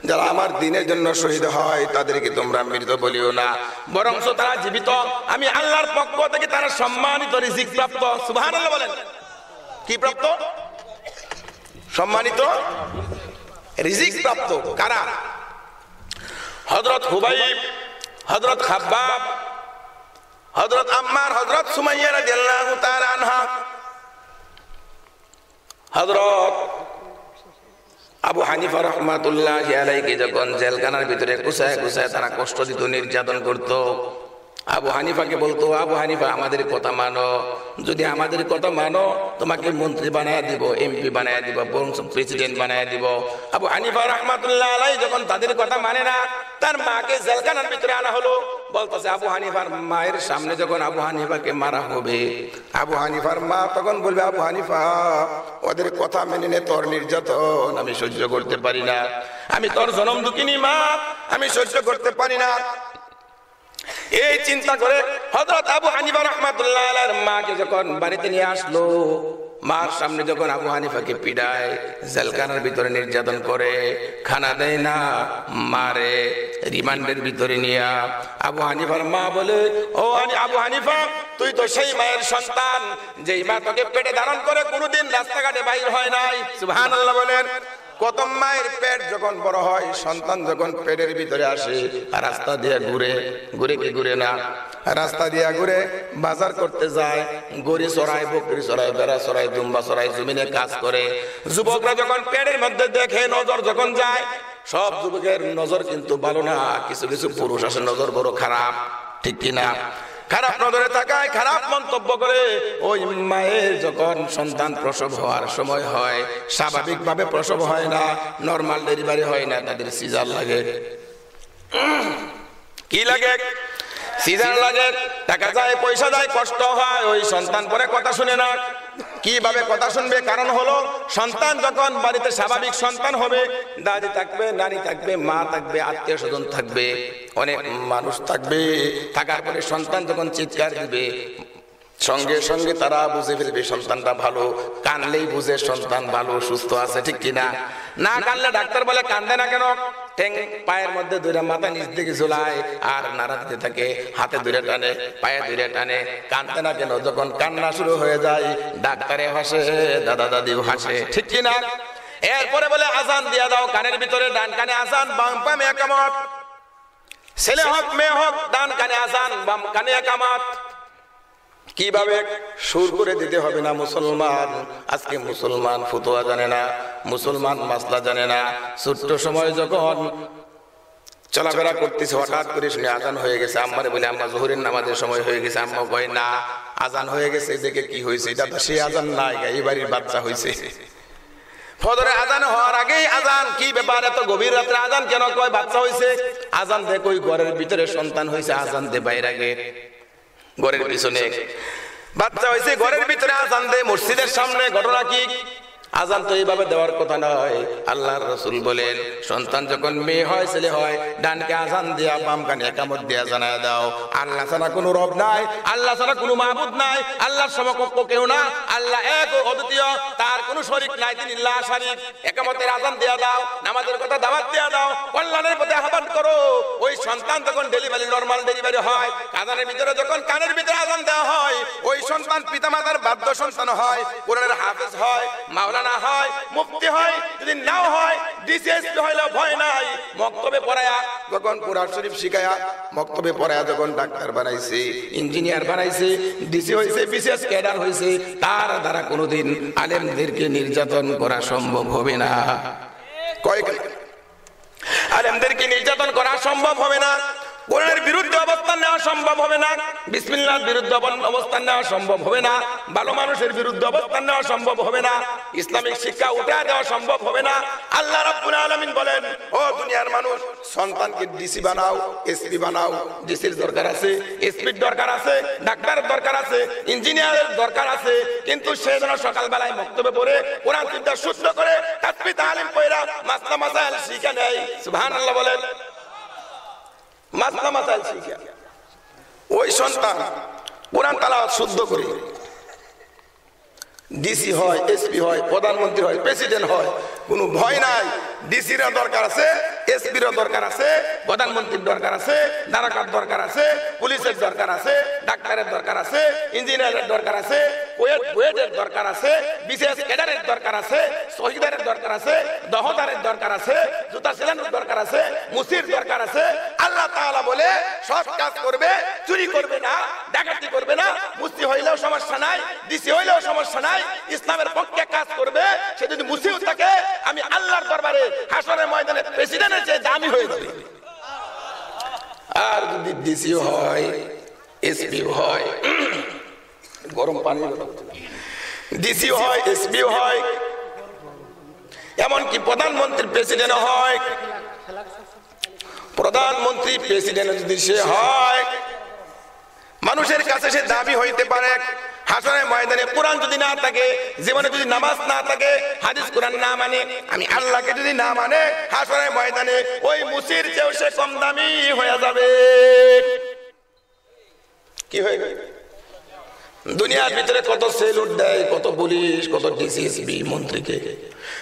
যারা আমার দ্বীনের জন্য শহীদ হয় তাদেরকে তোমরা মৃত বলিও না, বরং তারা জীবিত। আমি আল্লাহর পক্ষ থেকে তারা সম্মানিত রিজিক প্রাপ্ত। সুবহানাল্লাহ বলেন। কি প্রাপ্ত? সম্মানিত রিজিক প্রাপ্ত। কারা? হযরত হুবাইব, হযরত খাব্বাব, হযরত আম্মার, হযরত সুমাইয়া রাদিয়াল্লাহু তাআলা আনহা, হযরত আবু হানিফা রাহমাতুল্লাহি আলাইহি যখন জেলখানার ভিতরে কুসায় কুসায় তারা কষ্ট দিত, নির্যাতন করত, আবু হানিফাকে বলতো, আবু হানিফা আমাদের কথা মানো, যদি আমাদের কথা মানো তোমাকে মন্ত্রী বানায় দিব, এমপি বানায় দিব, বংশ প্রেসিডেন্ট বানায় দিব। আবু হানিফা রাহমাতুল্লাহ আলাইহি যখন তাদের কথা মানে না, তার মাকে জেলখানার ভিতরে আনা হলো। বলতেছে আবু হানিফার মায়ের সামনে যখন আবু হানিফাকে মারা হবে, আবু হানিফার মা তখন বলবে, আবু হানিফা ওদের কথা মেনে নে, তোর নির্যাতন আমি সহ্য করতে পারি না, আমি তোর জনম দুঃখিনী মা, আমি সহ্য করতে পারি না। এই চিন্তা করে হযরত আবু হানিফা রাহমাতুল্লাহ আলাইহির মাকে যখন বাড়িতে নিয়ে আসলো, মার সামনে যখন আবু হানিফাকে পিটায়, জেলখানার ভিতরে নির্যাতন করে, খানা দেয় না, মারে, রিমান্ডের ভিতরে নিয়ে আবু হানিফার মা বলে, ও আবু হানিফা, তুই তো সেই মায়ের সন্তান যেই মা তোকে পেটে ধারণ করে কোনোদিন রাস্তাঘাটে বাইর হয় নাই। সুবহানাল্লাহ বলেন। কত মায়ের পেট যখন বড় হয়, সন্তান যখন পেটের ভিতরে আসে, রাস্তা দিয়ে ঘুরে, ঘুরে কি ঘুরে না, রাস্তা দিয়া ঘুরে বাজার করতে যায়, গরু চড়ায়, বকরি চড়ায়, ভেড়া চড়ায়, দুম্বা চড়ায়, জমিনে কাজ করে। যুবকরা যখন পেটের মধ্যে দেখে, নজর যখন যায়, সব যুবকের নজর কিন্তু ভালো না, কিছু কিছু পুরুষ আছে নজর বড় খারাপ, ঠিক কিনা? খারাপ নজরে তাকায়, খারাপ মন্তব্য করে। ওই মায়ের যখন সন্তান প্রসব হওয়ার সময় হয়, স্বাভাবিকভাবে প্রসব হয় না, নরমাল ডেলিভারি হয় না, তাদের সিজার লাগে। কি লাগে? সিজার লাগে। টাকা যায়, পয়সা যায়, কষ্ট হয়, ওই সন্তান পরে কথা শুনে না। কিভাবে কথা শুনবে? কারণ হলো সন্তান যখন বাড়িতে স্বাভাবিক সন্তান হবে, দাদি থাকবে, নানি থাকবে, মা থাকবে, আত্মীয় স্বজন থাকবে, অনেক মানুষ থাকবে। থাকার পরে সন্তান যখন চিৎকার দিবে, সঙ্গে সঙ্গে তারা বুঝে ফেলবে সন্তানটা ভালো। কানলেই বুঝে সন্তান ভালো, সুস্থ আছে, ঠিক কিনা? না কানলে ডাক্তার বলে কান্দে না কেন? ঠ্যাং পায়ের মধ্যে ধরে মাথা নিচ দিকে ঝোলায় আর নাড়া দিতে থাকে, হাতে ধরে টানে, পায়ে ধরে টানে। কান্দে না কেন? যখন কান্না শুরু হয়ে যায়, ডাক্তারে হাসে, দাদা দাদিও হাসে, ঠিক কিনা? এরপরে বলে আজান দিয়া দাও, কানের ভিতরে ডান কানে আজান, বাম কানে একামত। ছেলে হোক মেয়ে হোক, ডান কানে আজান, বাম কানে একামত। কিভাবে? সুর করে দিতে হবে না। মুসলমান আজকে মুসলমান ফতোয়া জানে না, মুসলমান মাসলা জানে না। ছোট্ট সময় যখন চলাফেরা করতেছে, হঠাৎ করে শুনে আজান হয়ে গেছে, আম্মারে বলে আম্মা জোহরের নামাজের সময় হয়ে গেছে। আম্মা কয় না, আজান হয়ে গেছে, দেখে কি হয়েছে? এটা তো সে আজান নাই, এই বাড়ির বাচ্চা হয়েছে। ফজরে আজান হওয়ার আগেই আজান। কি ব্যাপার, এত গভীর রাত্রে আজান কেন? কয় বাচ্চা হয়েছে। আজান দে কই? ঘরের ভিতরে সন্তান হয়েছে, আজান দে বাইরে আগে, ঘরের পিছনে বাচ্চা হয়েছে, ঘরের ভিতরে আজান দে। মসজিদের সামনে ঘটনা কি? আজান তো এইভাবে দেওয়ার কথা নয়। আল্লাহর রাসূল বলেন, সন্তান যখন মেয়ে হয়, ছেলে হয়, ডানকে আজান দিয়া, বাম কানে একামত দিয়া জানায় দাও, আল্লাহ ছাড়া কোনো রব নাই, আল্লাহ ছাড়া কোনো মাবুদ নাই, আল্লাহর সমকক্ষ কেউ না, আল্লাহ এক ও অদ্বিতীয়, তার কোনো শরীক নাই, তিনি লা শারীক। একামতের আজান দিয়া দাও, নামাজের কথা দাওয়াত দিয়া দাও, কল্যাণের পথে আহ্বান করো। ওই সন্তান যখন ডেলিভারি, নরমাল ডেলিভারি হয়, কানের ভিতরে যখন কানের ভিতরে আজান দেওয়া হয়, ওই সন্তান পিতামাতার বাধ্য সন্তান হয়, কোরআনের হাফেজ হয়, মাওলানা হয়, মুফতি হয়। যদি নাও হয়, ডিসিএসপি হইলেও ভয় নাই। মক্তবে পড়ায়া যখন কোরআন শরীফ শিখায়া, মক্তবে পড়ায়া যখন ডাক্তার বানাইছে, ইঞ্জিনিয়ার বানাইছে, ডিসি হয়েছে, বিসিএস ক্যাডার হয়েছে, তার দ্বারা কোনোদিন আলেমদেরকে নির্যাতন করা সম্ভব হবে না। কয় আলেমদেরকে নির্যাতন করা সম্ভব হবে না। কোরআনের বিরুদ্ধে অবস্থান নেওয়া সম্ভব হবে না, বিসমিল্লাহর বিরুদ্ধে অবস্থান নেওয়া সম্ভব হবে না, ভালো মানুষের বিরুদ্ধে অবস্থান নেওয়া সম্ভব হবে না, ইসলামিক শিক্ষা উঠা দেওয়া সম্ভব হবে না। আল্লাহ রাব্বুল আলামিন বলেন, ও দুনিয়ার মানুষ, সন্তানকে ডিসি বানাও, এসপি বানাও। ডিসির দরকার আছে, এসপির দরকার আছে, ডাক্তারের দরকার আছে, ইঞ্জিনিয়ারের দরকার আছে, কিন্তু সে যেন সকালবেলায় মক্তবে পড়ে কোরআন চিন্তা শুদ্ধ করে তাসবিহ তালিম কইরা মাসলা মাসাইল শিখে নেয়। সুবহানাল্লাহ বলেন। মাসলা মাসাইল শিখে ওই সন্তান কোরআন তেলাওয়াত শুদ্ধ করে ডিসি হয়, এসপি হয়, প্রধানমন্ত্রী হয়, প্রেসিডেন্ট হয়, কোনো ভয় নাই। ডিসির দরকার আছে, এসপির দরকার আছে, প্রধানমন্ত্রীর দরকার আছে, দারাকার দরকার আছে, পুলিশের দরকার আছে, ডাক্তারের দরকার আছে, ইঞ্জিনিয়ারের দরকার আছে, বুয়েটের দরকার আছে, বিশেষ ক্যাডারের দরকার আছে, শহীদারের দরকার আছে, দহদারের দরকার আছে, জুতা সেলানোর দরকার আছে, মুসির দরকার আছে। আল্লাহ তাআলা বলে সব কাজ করবে, চুরি করবে না, ডাকাতি করবে না। মুসি হইলেও সমস্যা নাই, ডিসি হইলেও সমস্যা নাই, ইসলামের পক্ষে কাজ করবে। সে যদি মুসিও থাকে, আমি আল্লাহর দরবারে হাসরের ময়দানে প্রেসিডেন্টের চেয়ে দামি হয়ে যাবে। আর যদি ডিসি হয়, এসপি হয়, গরম পানি, ডিসি হয়, এসপি হয়, এমনকি প্রধানমন্ত্রী প্রেসিডেন্ট হয়, প্রধানমন্ত্রী প্রেসিডেন্ট যদি সে হয়, মানুষের কাছে সে দাবি হইতে পারে। হাসরের ময়দানে কোরআন যদি না থাকে, জীবনে যদি নামাজ না থাকে, হাদিস কোরআন না মানে, আমি আল্লাহকে যদি না মানে, হাসরের ময়দানে ওই মুসির চেয়েও সে কম দামি হয়ে যাবে। কি হয়ে গেল? দুনিয়ার ভিতরে কত সেলুট দেয়, কত পুলিশ, কত ডিসিএসপি মন্ত্রীকে,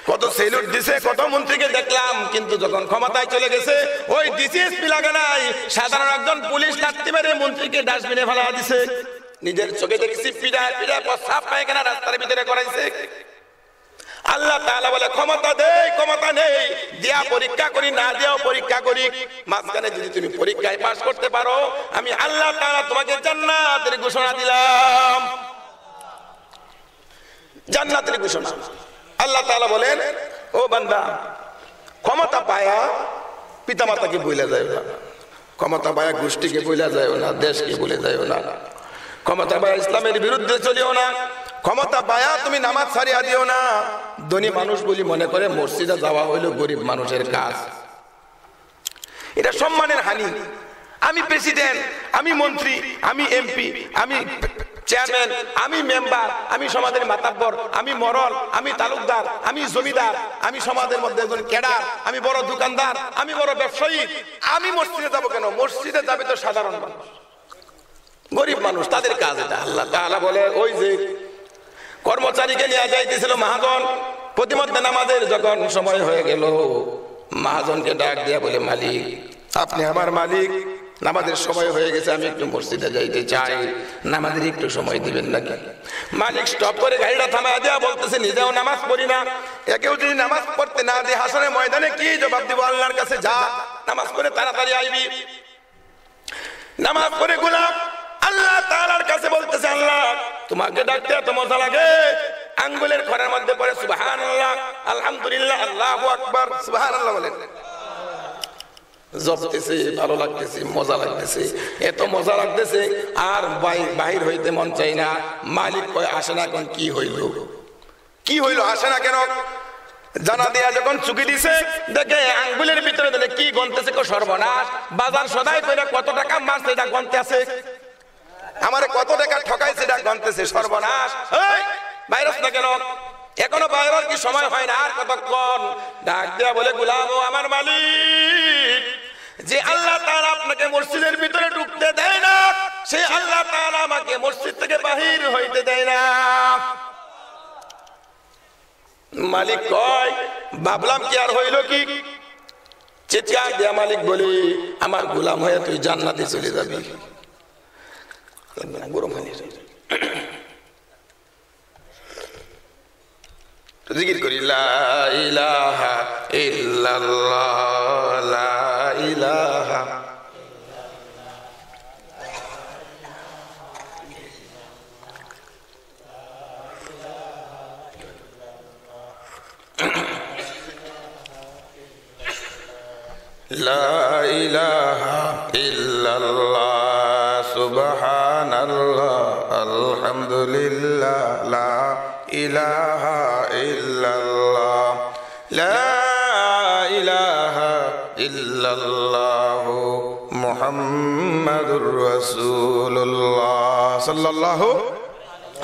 কত সেলুট দিছে, কত মন্ত্রীকে দেখলাম, কিন্তু যখন ক্ষমতায় চলে গেছে ওই ডিসিএসপি লাগে নাই, সাধারণ একজন পুলিশ লাত্তি মেরে মন্ত্রীকে ডাস্টবিনে ফেলা দিছে। নিজের চোখে দেখছি পিড়ায় পিড়ায় প্রস্রাব পায়খানা রাস্তার ভিতরে করাইছে। আল্লাহ তাআলা বলে ক্ষমতা দেই, ক্ষমতা নেই, দিয়া পরীক্ষা করি, না দিয়াও পরীক্ষা করি। মাঝখানে যদি তুমি পরীক্ষায় পাস করতে পারো, আমি আল্লাহ তাআলা তোমাকে জান্নাতের ঘোষণা দিলাম। জান্নাতের ঘোষণা। আল্লাহ তাআলা বলেন, ও বান্দা, ক্ষমতা পায়া পিতামাতাকে ভুলে যায় না, ক্ষমতা পায়া গোষ্ঠীকে ভুলে যায় না, দেশকে ভুলে যায় না, ক্ষমতা পায়া ইসলামের বিরুদ্ধে চলিও না, ক্ষমতা পায়া তুমি নামাজ ছাড়িয়া দিও না। ধনী মানুষ বলি মনে করে মসজিদে যাওয়া হইল গরিব মানুষের কাজ, এটা সম্মানের হানি। আমি প্রেসিডেন্ট, আমি মন্ত্রী, আমি এমপি, আমি চেয়ারম্যান, আমি মেম্বার, আমি সমাজের মাতাব্বর, আমি মরল, আমি তালুকদার, আমি জমিদার, আমি সমাজের মধ্যে একজন ক্যাডার, আমি বড় দোকানদার, আমি বড় ব্যবসায়ী, আমি মসজিদে যাবো কেন? মসজিদে যাবে তো সাধারণ মানুষ, গরিব মানুষ, তাদের কাজ এটা। আল্লাহ তাআলা বলে, ওই যে কর্মচারীকে নিয়ে যাইতেছিল মহাজন, প্রতিমধ্যে নামাজের যখন সময় হয়ে গেল, মহাজনকে ডাক দিয়া বলে, মালিক, আপনি আমার মালিক, নামাজের সময় হয়ে গেছে, আমি একটু মসজিদে যাইতে চাই, নামাজের একটু সময় দিবেন নাকি? মালিক স্টপ করে গাড়িটা থামায় দেয়া বলতেছে, নিজেও নামাজ পড়ি না, একেও যদি নামাজ পড়তে না দিয়ে হাসরের ময়দানে কি জবাব দিব? আল্লাহর কাছে যা, নামাজ পড়ে তাড়াতাড়ি আইবি। নামাজ পড়ে গোলাম আল্লাহ তাআলার কাছে বলতেছে, আল্লাহ তোমাকে ডাকতে এত মজা লাগে, আঙ্গুলের খড়ের মধ্যে পড়ে সুবহানাল্লাহ, আলহামদুলিল্লাহ, আল্লাহু আকবার, সুবহানাল্লাহ বলেন, জপতেছে, ভালো লাগতেছে, মজা লাগতেছে, এত মজা লাগতেছে আর বাহির হইতে মন চাই না। মালিক কয়, আসে না, এখন কি হইল? কি হইল? আসে না কেন? জানা দেয়া যখন চুকি দিছে, দেখে আঙ্গুলের ভিতরে দিলে কি গনতেছে, কো সর্বনাশ, বাজার সদাই করে কত টাকা মারছে এটা গনতে আছে, আমারে কত টাকা ঠকাইছে এটা গনতেছে, সর্বনাশ। এই ভাইরাস না কেন? এখনো বাইরের কি সময় হয় না, আর কতক্ষণ? ডাক দেয়া বলে, গোলাম, ও আমার মালিক, যে আল্লাহ তাআলা আপনাকে মসজিদের ভিতরে ঢুকতে দেয় না, সেই আল্লাহ তাআলা আমাকে মসজিদ থেকে বাহির হইতে দেয় না। মালিক কয়, ভাবলাম কি আর হইল কি? চিৎকার দেয়া মালিক বলি, আমার গোলাম হয়ে তুই জান্নাতে চলে যাবি। গরম হয়ে জিকির করি, লা ইলাহা ইল্লাল্লাহ, লা ইলাহা লা ইলাহা ইল্লাল্লাহ, সুবহানাল্লাহ, আলহামদুলিল্লাহ, লা ইলাহা ইল্লাল্লাহ, লা ইলাহা ইল্লাল্লাহ, মুহাম্মাদুর রাসূলুল্লাহ সাল্লাল্লাহু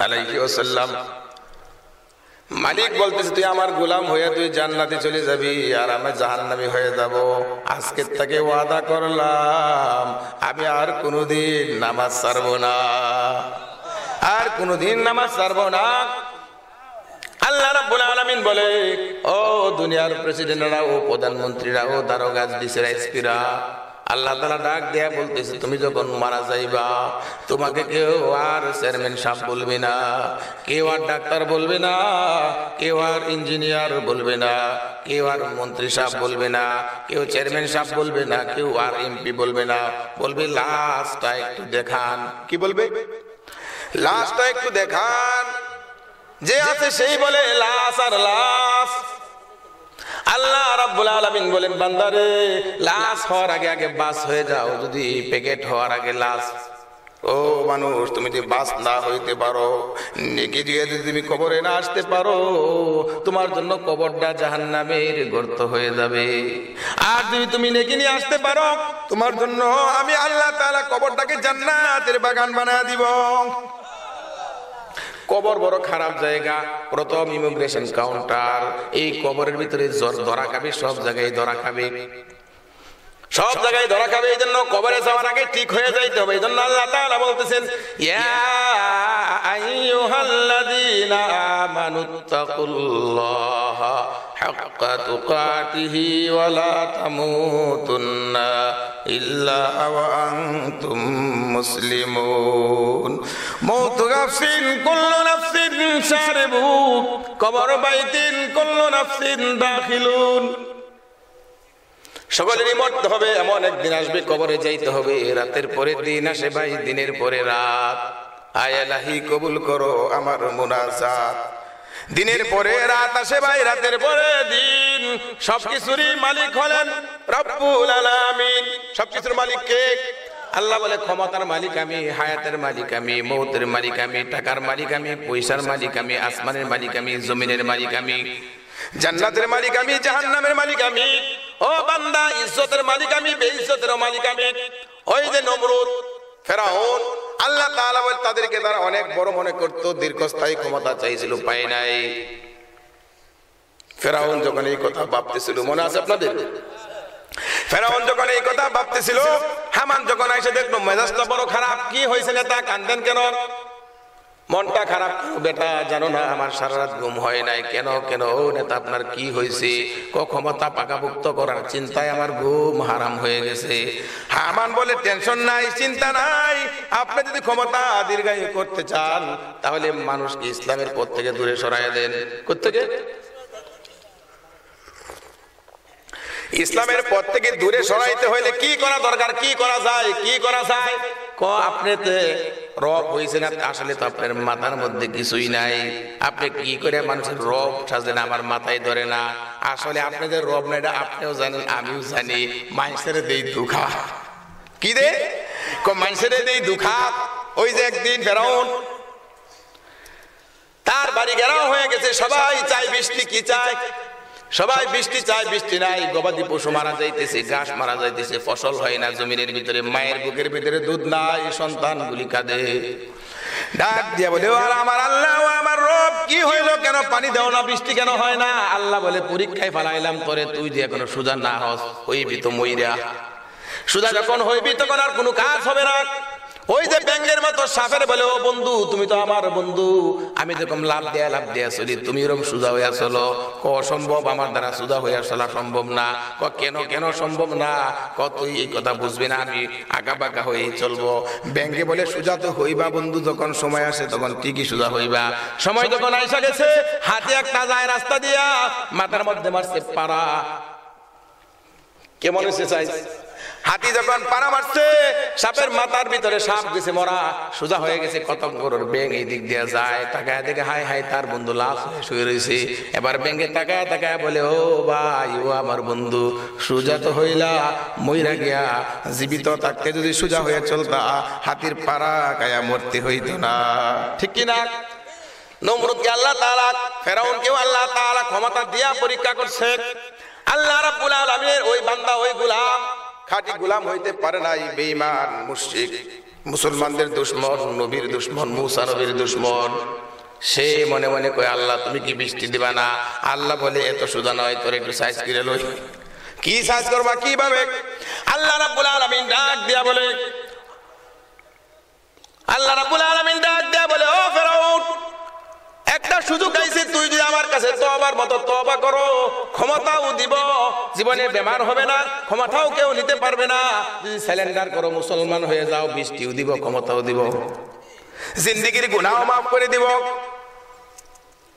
আলাইহি ওয়াসাল্লাম। মালিক বলতেছে, তুই আমার গোলাম হয়ে তুই জান্নাতে চলে যাবি, আর আমি জাহান্নামী হয়ে যাব। আজকের থেকে ওয়াদা করলাম, আমি আর কোনোদিন নামাজ ছাড়বো না, আর কোনোদিন নামাজ ছাড়বো না। আল্লাহ রাব্বুল আলামিন বলে, ও দুনিয়ার প্রেসিডেন্টরা, ও প্রধানমন্ত্রীরা, ও দারোগা, ডিসিরা, এসপিরা, আল্লাহ তাআলা ডাক দেয়া বলতেছে, তুমি যখন মারা যাইবা, তোমাকে কেউ আর চেয়ারম্যান সাহেব বলবে না, কেউ আর ডাক্তার বলবে না, কেউ আর ইঞ্জিনিয়ার বলবে না, কেউ আর মন্ত্রী সাহেব বলবে না, কেউ চেয়ারম্যান সাহেব বলবে না, কেউ আর এমপি বলবে না, বলবে লাশটা একটু দেখান। কি বলবে? লাশটা একটু দেখান। যে আছে সেই বলে লাশ আর লাশ। আল্লাহ রাব্বুল আলামিন বলেন, বান্দারে, লাশ হওয়ার আগে আগে বাস হয়ে যাও, যদি প্যাকেট হওয়ার আগে লাশ। ও মানুষ, তুমি যদি বাস না হইতে পারো, নেকি দিয়ে যদি তুমি কবরে না আসতে পারো, তোমার জন্য কবরটা জাহান্নামের গর্ত হয়ে যাবে। আর যদি তুমি নেকি নিয়ে আসতে পারো, তোমার জন্য আমি আল্লাহ তাআলা কবরটাকে জান্নাতের বাগান বানায় দিব। কবর বড় খারাপ জায়গা, প্রথম ইমিগ্রেশন কাউন্টার। এই কবরের ভিতরে ধরা খাবে, সব জায়গায় ধরা খাবে, সব জায়গায় ধরা খাবে। এই জন্য কবরে যাওয়ার আগে ঠিক হয়ে যাইতে হবে। এই জন্য আল্লাহ তাআলা বলতেছেন, ইয়া আইয়ুহাল্লাযীনা আমানুত্তাকুল্লাহা হাক্কা তুকাতিহি ওয়া লা তামুতুন্না ইল্লা ওয়া আনতুম মুসলিমুন মউত গাফসিন কুল্লু নাফসিন শারিবু কবর বাইতিন কুল্লু নাফসিন দাখিলুন সকলেরই মরতে হবে এমন একদিন আসবে কবরে যাইতে হবে রাতের পরে দিন আসে ভাই দিনের পরে রাত আয় ইলাহি কবুল করো আমার মুনাজাত দিনের পরে রাত আসে ভাই রাতের পরে দিন সবকিছুরই মালিক হলেন রব্বুল আলামিন সবকিছুর মালিক কে আল্লাহ বলে ক্ষমতার মালিক আমি হায়াতের মালিক আমি মৌতের মালিক আমি টাকার মালিক আমি পয়সার মালিক আমি আসমানের মালিক আমি জমিনের মালিক আমি জান্নাতের মালিক আমি জাহান্নামের মালিক আমি ও বান্দা ইজ্জতের মালিক আমি বেইজ্জতের মালিক আমি ওই যে নমরুদ ফেরাউন আল্লাহ তাআলা বলে তাদেরকে তারা অনেক বড় মনে করত দীর্ঘস্থায়ী ক্ষমতা চাইছিল পায় নাই ফেরাউন যখন এই কথা ভাবতেছিল মনে আছে আপনাদের ফেরাউন যখন এই কথা ভাবতেছিল হামান যখন এসে দেখলো মেজাজটা বড় খারাপ কি হয়েছে নেতা কান্দেন কেন মনটা খারাপ বেটা জানো না আমার সারা রাত ঘুম হয় নাই কেন কেন ও নেতা আপনার কি হয়েছে ক্ষমতা পাকাভুক্ত করার চিন্তায় আমার ঘুম হারাম হয়ে গেছে হামান বলে টেনশন নাই চিন্তা নাই আপনি যদি ক্ষমতা দীর্ঘায়ু করতে চান তাহলে মানুষকে ইসলামের পথ থেকে দূরে সরায় দেন কোত্থেকে ইসলামের পথ থেকে দূরে সরাইতে হইলে কি করা দরকার কি করা যায় আপনিতে রব হয়েছে না আসলে তো আপনার মাথার মধ্যে কিছুই নাই আপনি কি করে মানুষের রব সাজেন আমার মাথায় ধরে না আসলে আপনাদের রব না এটা আপনিও জানেন আমিও জানি মানুষের দেই দুঃখা কি দে মানুষের দেই দুঃখা ওই যে একদিন ফেরাউন তার বাড়ি ঘেরাও হয়ে গেছে সবাই চাই বৃষ্টি কি চায় সবাই বৃষ্টি চায় বৃষ্টি নাই গবাদি পশু মারা যাইতেছে ঘাস মারা যাইতেছে ফসল হয় না জমিনের ভিতরে মায়ের বুকের ভিতরে দুধ নাই সন্তানগুলি কাঁদে ডাক দিয়া বলে ও আমার আল্লাহ ও আমার রব কি হইলো কেন পানি দাও না বৃষ্টি কেন হয় না আল্লাহ বলে পরীক্ষায় ফেলাইলাম তোরে তুই যে এখনো সুজা না হস হইবি তো মইরা সুজা যখন হইবি তখন আর কোনো কাজ হবে না ওই যে ব্যাঙের মতো সাপের বলে ও বন্ধু তুমি তো আমার বন্ধু আমি যখন লাভ দেয়া চলি তুমি এরকম সুজা হইয়া চলো অসম্ভব আমার দ্বারা সুজা হইয়া চলা সম্ভব না কেন কেন সম্ভব না তুই এই কথা বুঝবি না আমি আঁকা বাঁকা হয়ে চলবো ব্যাঙে বলে সুজা তো হইবা বন্ধু যখন সময় আসে তখন ঠিকই সুজা হইবা সময় যখন আইসা গেছে হাতে একটা যায় রাস্তা দিয়া মাথার মধ্যে মারছে পাড়া কেমন হয়েছে চাই হাতি যখন পাড়া মারছে সাপের মাথার ভিতরে সাপ গেছে মরা সোজা হয়ে গেছে কত বড় ব্যাঙ এই দিক দিয়ে যায় তাকায় দেখে হাই হাই তার বন্ধু লাশ হয়ে শুয়ে রয়েছে এবার ব্যাঙে তাকায় তাকায় বলে ও ভাই ও আমার বন্ধু সোজা তো হইলা মইরা গিয়া জীবিত থাকতে যদি সোজা হয়ে চলতা হাতির পাড়া গায়া মরতে হইতো না ঠিক কিনা নমরুদকে আল্লাহ তাআলা ফেরাউনকেও আল্লাহ তাআলা ক্ষমতা দিয়া পরীক্ষা করছে আল্লাহ রাব্বুল আলামিনের ওই বান্দা ওই গোলাম খাঁটি গোলাম হইতে পারে নাই বেঈমান মুশরিক মুসলমানদের দুশমন নবীর দুশমন মুসা নবীর দুশমন সে মনে মনে কয় আল্লাহ তুমি কি বৃষ্টি দিবা না আল্লাহ বলে এত সুজা নয় তোর একটু সাইজ করে লই কি সাইজ করবা কিভাবে আল্লাহ রাব্বুল আলামিন ডাক দিয়া বলে ও ফেরাউন একটা সুযোগ আইছে তুই যদি আমার কাছে তওবার মতো তওবা করো ক্ষমতাও দিব জীবনে বেমার হবে না ক্ষমতাও কেউ নিতে পারবে না যদি সারেন্ডার করো মুসলমান হয়ে যাও বৃষ্টিও দিব ক্ষমতাও দিব জিন্দেগীর গুনাহও মাফ করে দিব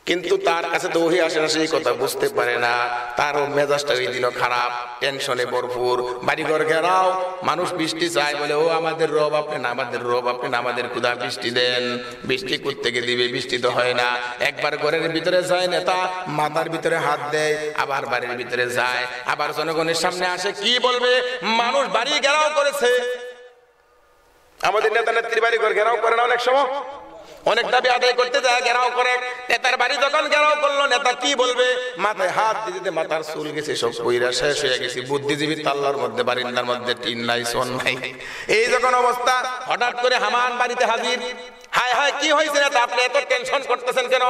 কিন্তু তার কাছে তো ওহি আসে না সেই কথা বুঝতে পারে না তারও মেজাজটা ওই দিন খারাপ টেনশনে ভরপুর বাড়িঘর ঘেরাও মানুষ বৃষ্টি চায় বলে ও আমাদের রব আপনি না আমাদের রব আপনি না আমাদের খুদা বৃষ্টি দেন বৃষ্টি কোত্থেকে দিবে বৃষ্টি তো হয় না একবার ঘরের ভিতরে যায় নেতা মাথার ভিতরে হাত দেয় আবার বাড়ির ভিতরে যায় আবার জনগণের সামনে আসে কি বলবে মানুষ বাড়ি ঘেরাও করেছে আমাদের নেতা নেত্রী বাড়ি ঘর ঘেরাও করে না অনেক সময় অনেক দাবি আদায় করতে যায় ঘেরাও করে নেতার বাড়ি যখন ঘেরাও করলো নেতা কি বলবে মাথায় হাত দিতে মাথার চুল গেছে সব কইরা শেষ হয়ে গেছে বুদ্ধিজীবী তাল্লার মধ্যে বারিন্দার মধ্যে টিন নাই সোন নাই এই যখন অবস্থা হঠাৎ করে হামান বাড়িতে হাজির হায় হায় কি হয়েছে নেতা আপনি এত টেনশন করতেছেন কেন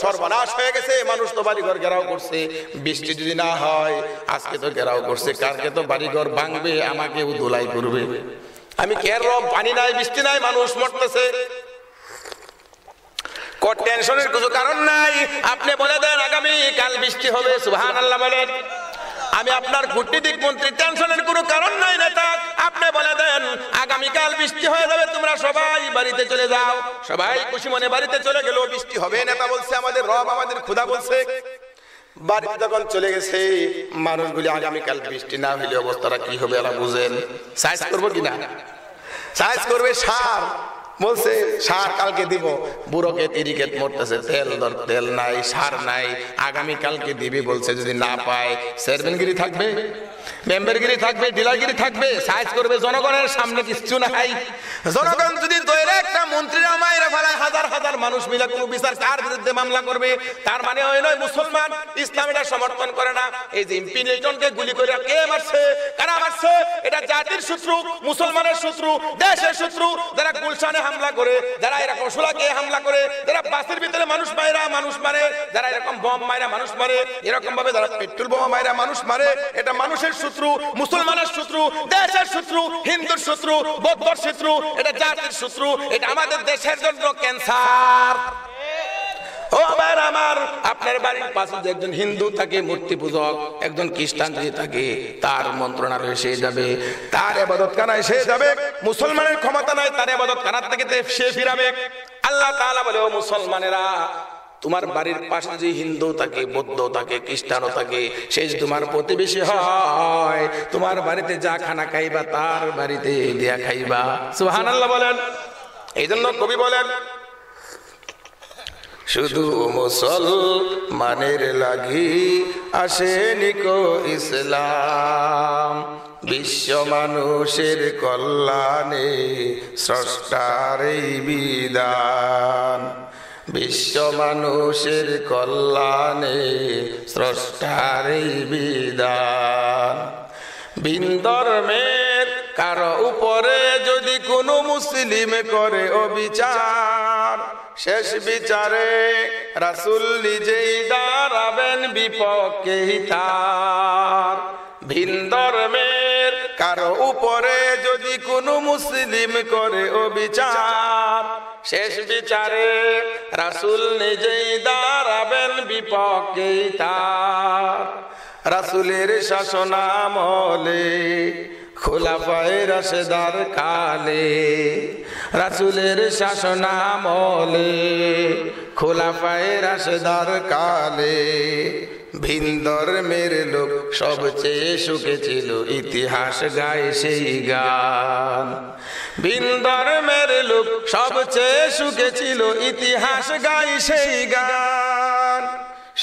সর্বনাশ হয়ে গেছে মানুষ তো বাড়ি ঘর ঘেরাও করছে বৃষ্টি যদি না হয় আজকে তো ঘেরাও করছে কালকে তো বাড়ি ঘর ভাঙবে আমাকেও ধুলাই করবে আমি কেন রব পানি নাই বৃষ্টি নাই মানুষ মরতেছে টেনশনের কিছু কারণ নাই আপনি বলে দেন আগামী কাল বৃষ্টি হবে সুবহানাল্লাহ বলেন আমি আপনার কূটনীতিক মন্ত্রী টেনশনের কোনো কারণ নাই নেতা সবাই বাড়িতে চলে যাও। সবাই খুশি মনে বাড়িতে চলে গেল। বৃষ্টি হবে, নেতা বলছে, আমাদের রব, আমাদের খোদা বলছে। বাড়িতে যখন চলে গেছে, মানুষগুলি আগামীকাল বৃষ্টি না হলে অবস্থাটা কি হবে এরা বুঝেন। সাইজ করবো কিনা? সাইজ করবে সার, বলছে সার কালকে দিব। বুড়োকে তিরিকেট মরতেছে, তেল নাই, সার নাই, আগামী কালকে দিবি বলছে। যদি না পায় চেয়ারম্যানগিরি থাকবে, মেম্বারগিরি থাকবে, ডিলারগিরি থাকবে। সাইজ করবে জনগণের সামনে কিছু নাই। জনগণ যদি দৈরে একটা মন্ত্রীরা মাইরা ফেলায়, হাজার হাজার মানুষ মিলে কোনো বিচার কার বিরুদ্ধে মামলা করবে? তার মানে ওই নয় মুসলমান, ইসলাম এটা সমর্থন করে না। এই যে এমপি লিটনকে গুলি করে কে মারছে, কারা মারছে? এটা জাতির শত্রু, মুসলমানের শত্রু, দেশের শত্রু। যারা গুলশানে হামলা করে, যারা এরকম সোলাকে হামলা করে, যারা বাসের ভিতরে মানুষ মারে, যারা এরকম বম মাইরা মানুষ মারে, এরকম ভাবে যারা পেট্রোল বোমা মাইরা মানুষ মারে, এটা মানুষের শত্রু, মুসলমানের শত্রু, দেশের শত্রু, হিন্দুর শত্রু, বৌদ্ধর শত্রু, এটা জাতির শত্রু। এটা আমাদের দেশের জন্য ক্যান্সার। ও আমার আমার আপনার বাড়ির পাশে যে একজন হিন্দু থাকে মূর্তি পূজক, একজন খ্রিস্টান যদি থাকে, তার মন্ত্রণালয়ে সে যাবে, তার ইবাদতখানায় সে যাবে। মুসলমানের ক্ষমতা নাই তার ইবাদতখানার থেকে সে ফিরাবে। আল্লাহ তাআলা বলে, ও মুসলমানেরা, তোমার বাড়ির পাশে যে হিন্দু থাকে, বৌদ্ধ থাকে, খ্রিস্টানও থাকে, সে যে তোমার প্রতিবেশী হয়, তোমার বাড়িতে যা খানা খাইবা তার বাড়িতে দিয়া খাইবা। সুবহানাল্লাহ বলেন। এই জন্য কবি বলেন, শুধু মুসলমানের লাগি আসেনি কো ইসলাম, বিশ্ব মানুষের কল্যাণে স্রষ্টার এই বিধান। বিশ্ব মানুষের কল্যাণে স্রষ্টার এই বিধান। ভিন ধর্মের কারো উপরে যদি কোনো মুসলিম করে অবিচার, শেষ বিচারে রাসূল নিজেই দাঁড়াবেন বিপক্ষে তার। ভিন ধর্মের কারো উপরে যদি কোনো মুসলিম করে অবিচার, শেষ বিচারে রাসূল নিজেই দাঁড়াবেন বিপক্ষে তার। রাসূলের শাসনামলে, খোলাফায়ে রাশেদার কালে, রাসূলের শাসনামলে, খোলাফায়ে রাশেদার কালে, ভিন ধর্মের লোক সবচেয়ে সুখে ছিল, ইতিহাস গায় সেই গান। ভিন ধর্মের লোক সবচেয়ে সুখে ছিল, ইতিহাস গায় সেই গান।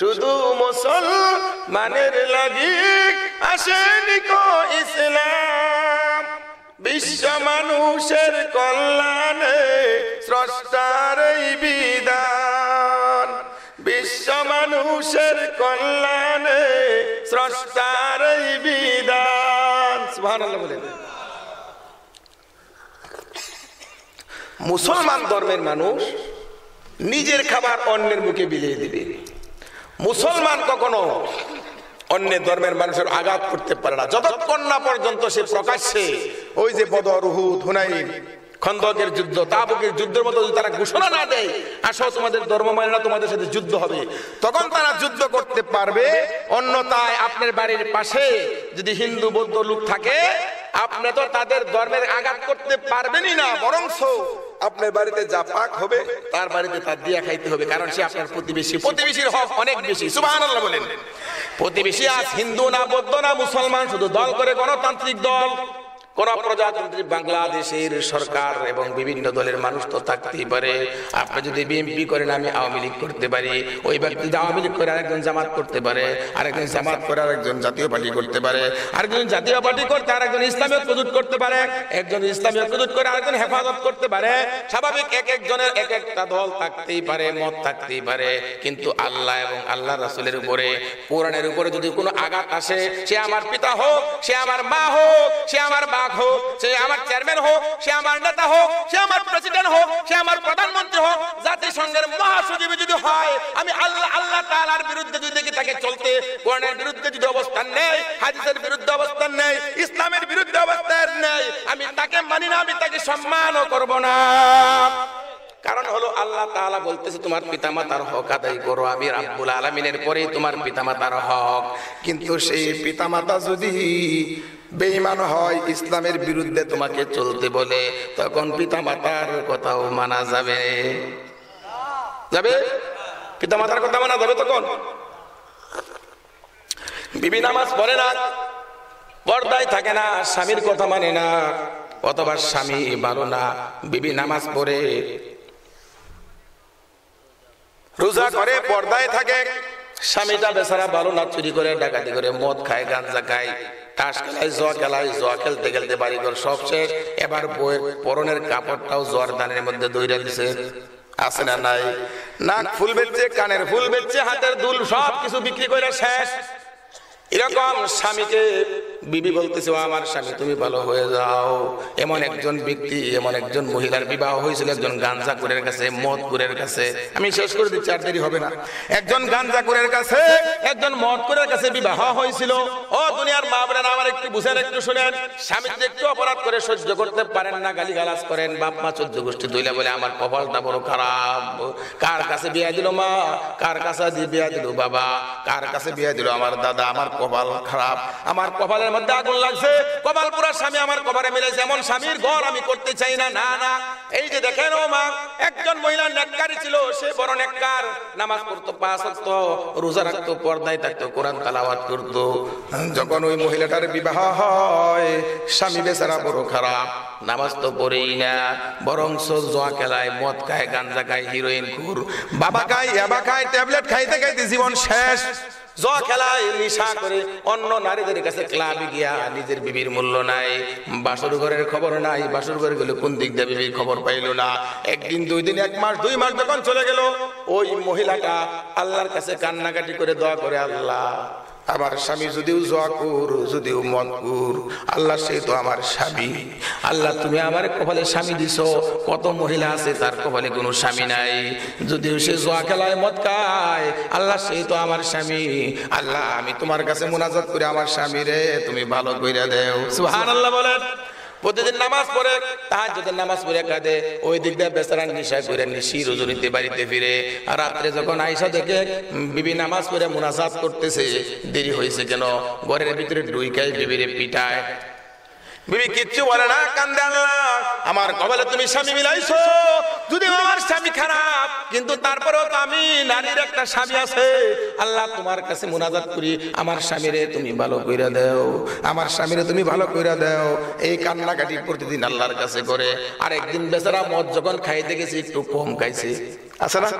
শুধু মুসলমানের লাগি আসেনি কো ইসলাম, বিশ্ব মানুষের কল্যাণে স্রষ্টার এই বিধান। বিশ্ব মানুষের কল্যাণে স্রষ্টার এই বিধান। সুবহানাল্লাহ বলেন। মুসলমান ধর্মের মানুষ নিজের খাবার অন্যের মুখে বিলিয়ে দিবে। মুসলমান কখনো অন্য ধর্মের মানুষের আঘাত করতে পারে না, যতক্ষণ না পর্যন্ত সে প্রকাশ্যে ওই যে বদর, উহুদ, হুনাইন, খন্দকের যুদ্ধ, তাবুকের যুদ্ধের মতো যদি তারা ঘোষণা না দেয়, আসো তোমাদের ধর্ম মানে না, তোমাদের সাথে যুদ্ধ হবে, তখন তারা যুদ্ধ করতে পারবে। অন্যথায় আপনার বাড়ির পাশে যদি হিন্দু বৌদ্ধ লোক থাকে, আপনি তো তাদের ধর্মের আঘাত করতে পারবেনই না, বরংস আপনার বাড়িতে যা পাক হবে তার বাড়িতে তার দিয়া খাইতে হবে, কারণ সে আপনার প্রতিবেশী। প্রতিবেশীর হক অনেক বেশি। সুবহানাল্লাহ বলেন। প্রতিবেশী আজ হিন্দু না, বৌদ্ধ না, মুসলমান, শুধু দল করে গণতান্ত্রিক দল, কোন প্রজাতন্ত্রী বাংলাদেশের সরকার এবং বিভিন্ন দলের মানুষ তো থাকতেই পারে। আপনি যদি বিএনপি করেন, আমি আওয়ামী লীগ করতে পারি, ওই ব্যক্তি যদি আওয়ামী লীগ করে আরেকজন জামাত করতে পারে, আরেকজন জামাত করে আরেকজন জাতীয় পার্টি করতে পারে, আরেকজন জাতীয় পার্টি করতে আরেকজন ইসলামী ঐক্যজোট করতে পারে, একজন ইসলামী ঐক্যজোট করে আরেকজন হেফাজত করতে পারে। স্বাভাবিক এক একজনের এক একটা দল থাকতেই পারে, মত থাকতেই পারে, কিন্তু আল্লাহ এবং আল্লাহ রাসূলের উপরে, কোরআনের উপরে যদি কোনো আঘাত আসে, সে আমার পিতা হোক, সে আমার মা হোক, সে আমার হোক, সে আমার চেয়ারম্যান হোক, সে আমার নেতা হোক, সে আমার প্রেসিডেন্ট হোক, সে আমার প্রধানমন্ত্রী হোক, জাতিসংঘের মহাসচিব যদি হয়, আমি আল্লাহ তাআলার বিরুদ্ধে যদি দেখি তাকে চলতে, কোরআনের বিরুদ্ধে যদি অবস্থান নেই, হাদিসের বিরুদ্ধে অবস্থান নেই, ইসলামের বিরুদ্ধে অবস্থান নেই, আমি তাকে মানি না, আমি তাকে সম্মানও করব না। কারণ হলো আল্লাহ তাআলা বলতেছে তোমার পিতামাতার হক আদায় করো, আমি রাব্বুল আলামিনের পরেই তোমার পিতামাতার হক। কিন্তু সেই পিতামাতা যদি বেঈমান হয়, ইসলামের বিরুদ্ধে তোমাকে চলতে বলে, তখন পিতা মাতার কথাও মানা যাবে? যাবে? পিতা মাতার কথা মানা যাবে তখন? বিবি নামাজ পড়ে না, পর্দায় থাকে না, স্বামীর কথা মানে না, অথবা স্বামী ভালো না, বিবি নামাজ পড়ে, রোজা করে, পর্দায় থাকে, স্বামীটা বেচারা ভালো না, চুরি করে, ডাকাতি করে, মদ খায়, গাঁজা খায়, তাস খেলায়, জুয়া খেলায়, জুয়া খেলতে খেলতে বাড়িঘর সব শেষ, এবার বইয়ের পরনের কাপড়টাও জোয়ার দানের মধ্যে দইরা দিছে। আছে না নাই? নাক ফুল বেচছে, কানের ফুল বেচছে, হাতের দুল সব কিছু বিক্রি করে শেষ। এরকম স্বামীকে বিবি বলতেছে, ও আমার স্বামী তুমি ভালো হয়ে যাও। এমন একজন ব্যক্তি, এমন একজন মহিলার বিবাহ হয়েছিল একজন গাঞ্জাখোরের কাছে, মদখোরের কাছে। আমি শেষ করে দিচ্ছি, আর দেরি হবে না। একজন গাঞ্জাখোরের কাছে, একজন মদখোরের কাছে বিবাহ হয়েছিল। ও দুনিয়ার মা বোনেরা, আমার একটু বুঝেন, একটু শুনেন। স্বামী যদি একটু অপরাধ করে সহ্য করতে পারেন না, গালিগালাজ করেন, বাপ মা 14 গোষ্ঠী দইলা বলে আমার কপালটা বড় খারাপ, কার কাছে বিয়া দিল মা, কার কাছে বিয়া দিল বাবা, কার কাছে বিয়া দিল আমার দাদা, আমার কপাল খারাপ, আমার কপালের মধ্যে আগুন লাগছে, কপাল পুরা স্বামী আমার কপালে মিলেছে, এমন স্বামীর ঘর আমি করতে চাই না। না না, এই যে দেখেন ও মা, একজন মহিলা নেককারী ছিল, সে বড় নেককার, নামাজ পড়তো, 5 ওয়াক্ত রোজা রাখতো, পর্দায় থাকতো, কোরআন তেলাওয়াত করতো। যখন ওই মহিলাটার বিবাহ হয়, স্বামী বেচারা বড় খারাপ, নামাজ তো পড়েই না, বরং জুয়া খেলায়, মদ খায়, গাঁজা খায়, হিরোইন খুর, বাবা খায়, ইয়াবা খায়, ট্যাবলেট খাইতে খাইতে জীবন শেষ। জুয়া খেলায়, নেশা করে, অন্য নারীদের কাছে ক্লাবে গিয়া নিজের বিবির মূল্য নাই, বাসর ঘরের খবর নাই, বাসর ঘরে গেলে কোন দিক দিয়ে বিবির খবর পাইল না। একদিন, 2 দিন, 1 মাস, 2 মাস যখন চলে গেল, ওই মহিলাটা আল্লাহর কাছে কান্নাকাটি করে দোয়া করে, আল্লাহ আমার স্বামী যদিও জুয়াকুর, যদিও মদকুর, আল্লাহ সে তো আমার স্বামী, আল্লাহ তুমি আমার কপালে স্বামী দিছো। কত মহিলা আছে তার কপালে কোনো স্বামী নাই, যদিও সে জুয়া খেলায়, মদ খায়, আল্লাহ সে তো আমার স্বামী। আল্লাহ আমি তোমার কাছে মুনাজাত করে আমার স্বামী রে তুমি ভালো কইরা দেও। সুবহানাল্লাহ বলেন। প্রতিদিন নামাজ পড়ে, তাহাজ্জুদের নামাজ পড়ে কাঁদে, ওই দিক দিয়ে বেচারা নিশা করে নিশি রজনীতে বাড়িতে ফিরে। আর রাত্রে যখন আয়েশা দেখে বিবি নামাজ পড়ে মুনাজাত করতেছে, দেরি হয়েছে কেন, ঘরের ভিতরে ঢুইকায় বিবিরে পিটায়। বিবি কিচ্ছু বলে না, কান্দে, আল্লাহ আমার কপালে তুমি স্বামী মিলাইছো, যদি আমার স্বামী খারাপ, কিন্তু তারপরেও তো আমি নারীর একটা স্বামী আছে, আল্লাহ তোমার কাছে মুনাজাত করি, আমার স্বামীরে তুমি ভালো কইরা দাও, আমার স্বামীরে তুমি ভালো কইরা দাও। এই কান্নাকাটি প্রতিদিন আল্লাহর কাছে করে। আর একদিন বেচারা মদ যখন খাইতে গেছে, একটু কম খাইছে, আছে না,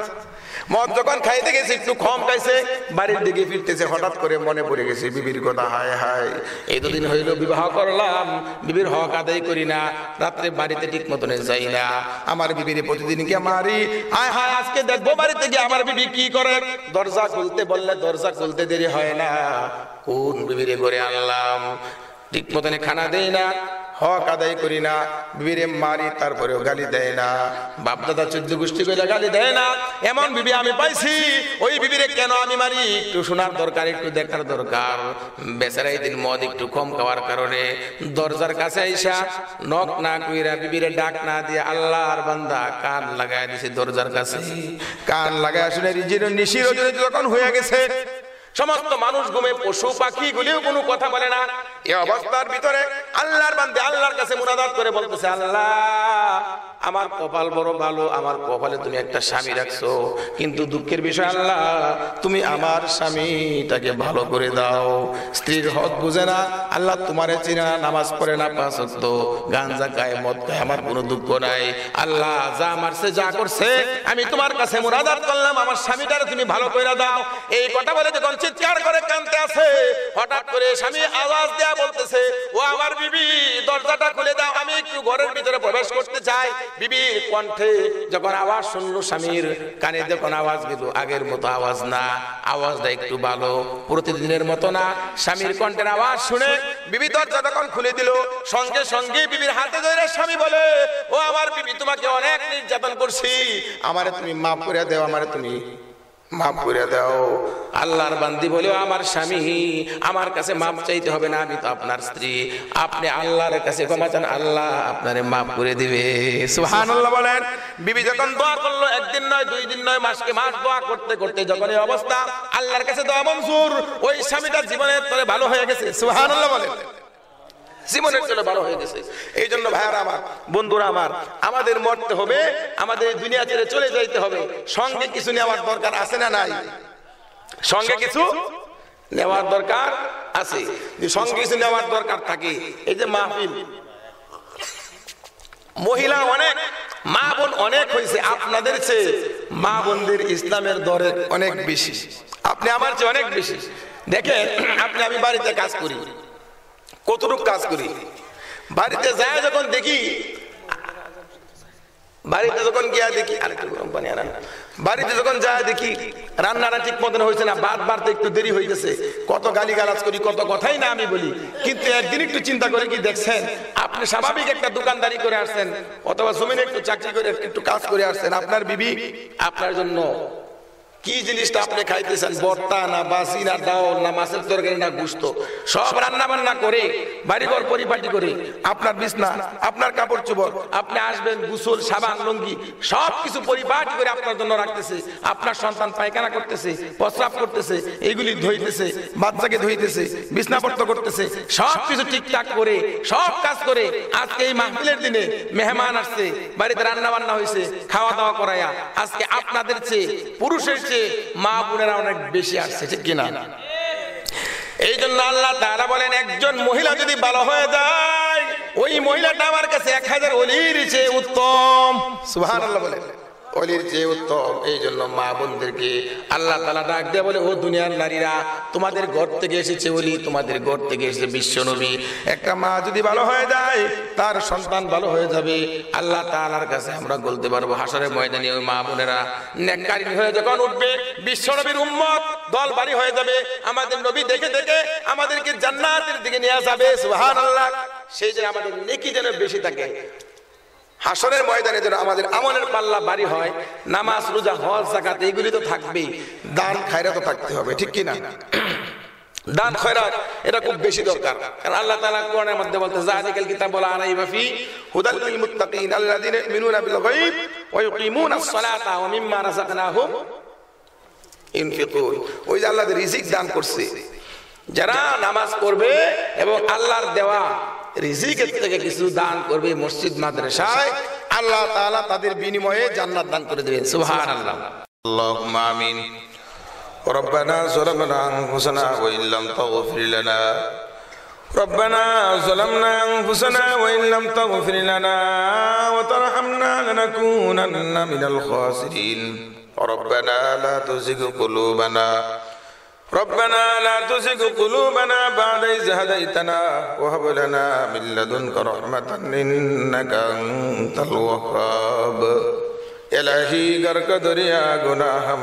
মদ যখন খাইতে গেছে একটু কম খাইছে, বাড়ির দিকে ফিরতেছে, হঠাৎ করে মনে পড়ে গেছে বিবির কথা। হায় হায়, এই দুদিন হইল বিবাহ করলাম, বিবির হক আদায় করি না, রাত্রে বাড়িতে ঠিক মতনে যাই না, আমার বিবিরে প্রতিদিন কে মারি। হায় হায়, আজকে দেখবো বাড়িতে গিয়ে আমার বিবি কি করে। দরজা খুলতে বললে দরজা খুলতে দেরি হয় না, কোন বিবিরে করে আনলাম, ঠিক মতনে খানা দেই না, হক আদায় করি না, বিবিরে মারি, তারপরেও গালি দেয় না, বাপ দাদা 14 গোষ্ঠী কইরা গালি দেয় না। এমন বিবি আমি পাইছি, ওই বিবিরে কেন আমি মারি, একটু শোনার দরকার, একটু দেখার দরকার। বেচারা এই দিন মদ একটু কম খাওয়ার কারণে দরজার কাছে আইসা নক না কইরা, বিবিরে ডাক না দিয়ে, আল্লাহর বান্দা কান লাগায় দিছে দরজার কাছে, কান লাগায় শুনে নিশি রজনী যখন হয়ে গেছে, সমস্ত মানুষ ঘুমে, পশু পাখি গুলিও কোনো কথা বলে না। এই অবস্থার ভিতরে আল্লাহর বান্দা আল্লাহর কাছে মুনাজাত করে বলতেছে, আল্লাহ আমার কপাল বড় ভালো, আমার কপালে তুমি একটা স্বামী রাখছো, কিন্তু দুঃখের বিষয় আল্লাহ তুমি আমার স্বামীটাকে ভালো করে দাও। স্ত্রীর হক বুঝে না, আল্লাহ তোমারে চিনা, নামাজ পড়ে না, 5 ওয়াক্ত, গাঞ্জা খায়, মদ খায়, আমার কোনো দুঃখ নাই। আল্লাহ যা মারছে, যা করছে, আমি তোমার কাছে মুনাজাত করলাম, আমার স্বামীটারে তুমি ভালো করে দাও। এই কথা বলে যখন চিৎকার করে কাঁদতে আছে, হঠাৎ করে স্বামী আওয়াজ দেয়া বলতেছে, ও আমার বিবি দরজাটা খুলে দাও, আমি একটু ঘরের ভিতরে প্রবেশ করতে চাই। বিবির কণ্ঠে যখন আওয়াজ শুনলো, স্বামীর কানে যখন আওয়াজ গেল, আগের মতো আওয়াজ না, আওয়াজটা একটু ভালো, প্রতিদিনের মতো না। স্বামীর কণ্ঠের আওয়াজ শুনে বিবি দরজা যখন খুলে দিল, সঙ্গে সঙ্গে বিবির হাতে ধরে স্বামী বলে, ও আমার বিবি তোমাকে অনেক নির্যাতন করছি, আমারে তুমি মাফ করে দাও, আমারে তুমি মাফ করে দাও। আল্লাহর বান্দি বলে, আমার স্বামী, আমার কাছে মাফ চাইতে হবে না, আমি তো আপনার স্ত্রী, আপনি আল্লাহর কাছে ক্ষমা চান, আল্লাহ আপনারে মাফ করে দিবে। সুবহানাল্লাহ বলেন। বিবি যখন দোয়া করলো, একদিন নয়, 2 দিন নয়, মাসকে মাস দোয়া করতে করতে যখন এই অবস্থা, আল্লাহর কাছে দোয়া মঞ্জুর, ওই স্বামীটার জীবনের তরে ভালো হয়ে গেছে। সুবহানাল্লাহ বলেন। জীবনের জন্য ভালো হয়ে গেছে। এই জন্য ভাইয়ারা আমার, বন্ধুরা আমার, আমাদের মরতে হবে, আমাদের দুনিয়া ছেড়ে চলে যাইতে হবে। সঙ্গে কিছু নেওয়ার দরকার আছে না নাই? সঙ্গে কিছু নেওয়ার দরকার আছে। সঙ্গে কিছু নেওয়ার দরকার থাকে, এই যে মাহফিল, মহিলা অনেক, মা বোন অনেক হয়েছে, আপনাদের চেয়ে মা বোনদের ইসলামের দরে অনেক বেশি, আপনি আমার চেয়ে অনেক বেশি। দেখেন আপনি, আমি বাড়িতে কাজ করি, কতটুকু কাজ করি, বাড়িতে যায় যখন দেখি, বাড়িতে যখন গিয়া দেখি, আরেকটু গরম পানি আনা, বাড়িতে যখন যায় দেখি রান্নাটা ঠিক মতন হয়েছে না, বাদ বাড়তে একটু দেরি হইতেছে, কত গালিগালাজ করি, কত কথাই না আমি বলি। কিন্তু একদিন একটু চিন্তা করে কি দেখছেন, আপনি স্বাভাবিক একটা দোকানদারি করে আসছেন অথবা জমিনে একটু চাকরি করে একটু কাজ করে আসছেন, আপনার বিবি আপনার জন্য কি জিনিসটা আপনি খাইতেছেন, ভর্তা না বাসি না ডাউল না মাছের তরকারি না গোশত, সব রান্না বান্না করে বাড়িঘর পরিপাটি করে আপনার বিছনা, আপনার কাপড় চোপড়, আপনি আসবেন গোসল সাবান লুঙ্গি সব কিছু পরিপাটি করে আপনার জন্য রাখতেছে। আপনার সন্তান পায়খানা করতেছে, প্রস্রাব করতেছে, এইগুলি ধুইতেছে, বাচ্চাকে ধুইতেছে, বিছনাপত্র করতেছে, সব কিছু ঠিকঠাক করে সব কাজ করে আজকে এই মাহফিলের দিনে মেহমান আসছে, বাড়িতে রান্না বান্না হয়েছে, খাওয়া দাওয়া করায়া আজকে আপনাদের চেয়ে পুরুষের মা বোনেরা অনেক বেশি আসছে, ঠিক কিনা? এই জন্য আল্লাহ তাআলা বলেন, একজন মহিলা যদি ভালো হয়ে যায় ওই মহিলাটা আমার কাছে 1000 ওলির চেয়ে উত্তম। সুবহানাল্লাহ বলেন, ওলির চেয়ে উত্তম। এই জন্য মা বোনদেরকে আল্লাহ তাআলা ডাক দিয়ে বলে, ও দুনিয়ার নারীরা, তোমাদের ঘর থেকে এসেছে ওলি, তোমাদের ঘর থেকে এসেছে বিশ্ব নবী। একটা মা যদি ভালো হয়ে যায় তার সন্তান ভালো হয়ে যাবে। আল্লাহ তাআলার কাছে আমরা বলতে পারবো হাসরের ময়দানে ওই মা বোনেরা নেককারিনী হয়ে যখন উঠবে, বিশ্ব নবীর উম্মত দল বাড়ি হয়ে যাবে, আমাদের নবী দেখে দেখে আমাদেরকে জান্নাতের দিকে নিয়ে যাবে। সুবহানাল্লাহ। সেই যে আমাদের নেকি যেন বেশি থাকে, হাসরের ময়দানে যেন আমাদের আমলের পাল্লা ভারী হয়, নামাজ রোজা হজ যাকাত এগুলি তো থাকবেই, দান খায়রাত থাকতে হবে, ঠিক কি না? দান খয়রাত এটা খুব বেশি দরকার, কারণ আল্লাহ তাআলা কোরআনের মধ্যে বলতে, যালিকাল কিতাবু লা রাইবা ফি হুদাল লিল মুত্তাকিন আল্লাযিনা ইউমিনুনা বিল গায়ব ওয়া ইউকিমুনাস সালাতা ওয়া মিম্মা রাযাকনাহুম ইনফিকুন। ওই যে আল্লাহ রিজিক দান করছে, যারা নামাজ পড়বে এবং আল্লাহর দেওয়া রিজিকের থেকে কিছু দান করবে মসজিদ মাদ্রাসায়, আল্লাহ তাআলা তাদের বিনিময়ে জান্নাত দান করে দিবেন। সুবহানাল্লাহ। আল্লাহুম্মা আমিন। রব্বানা যালামনা আনফুসানা ওয়া ইল্লাম তাগফির লানা রব্বানা যালামনা আনফুসানা ওয়া ইল্লাম তাগফির লানা ওয়া তারহামনা লানাকুনান্না মিনাল খাসিরিন। রব্বানা লা তুযিগ কুলুবানা ربنا لا تزغ قلوبنا بعد إذ هديتنا وهب لنا من لدنك رحمة إنك أنت الوهاب। इलाही गर का दरिया गुनाह हम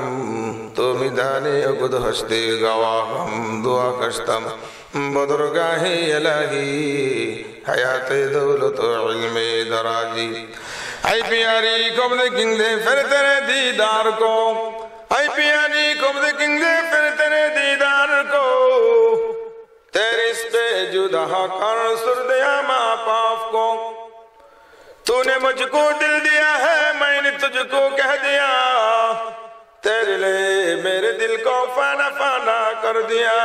तो मिदाने खुद हंसते गवाह हम दुआ कश्तम बदरगाहे इलाही हयात दौलत इल्मे दराजी। आई प्यारी कब देखेंगे फिर तेरे दीदार को, आई प्यारी कब देखेंगे फिर तेरे दीदार को, तेरे इस पे जुदा कर सुर दिया माँ पाप को। तूने मुझको दिल दिया है मैंने तुझको कह दिया, तेरे लिए मेरे दिल को फाना फाना कर दिया।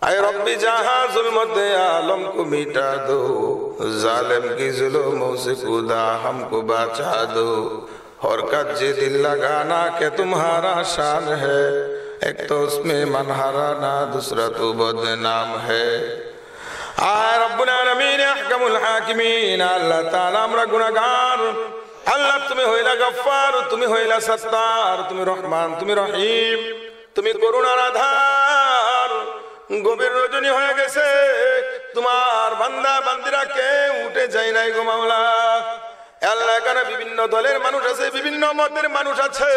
ऐ रब्बी जहाँ जुल्मत आलम को मिटा दो, जालिम की जुल्मों से खुदा हमको बचा दो। और कच्चे दिल लगाना के तुम्हारा शान है, एक तो उसमें मनहाराना दूसरा तो बदनाम है। आय रब्बुल आलमीन अहकमुल हाकिमीन। আল্লাহ তাআলা আমরা গুনাহগার, আল্লাহ তুমি হইলা গফফার, তুমি হইলা সত্তার, তুমি রহমান, তুমি রহিম, তুমি করুণার আধার। গভীর রজনী হয়ে গেছে, তোমার বান্দা বান্দিরা কেউ উঠে যায় নাই গো মাওলা। আল্লাহ এখানে বিভিন্ন দলের মানুষ আছে, বিভিন্ন মতের মানুষ আছে,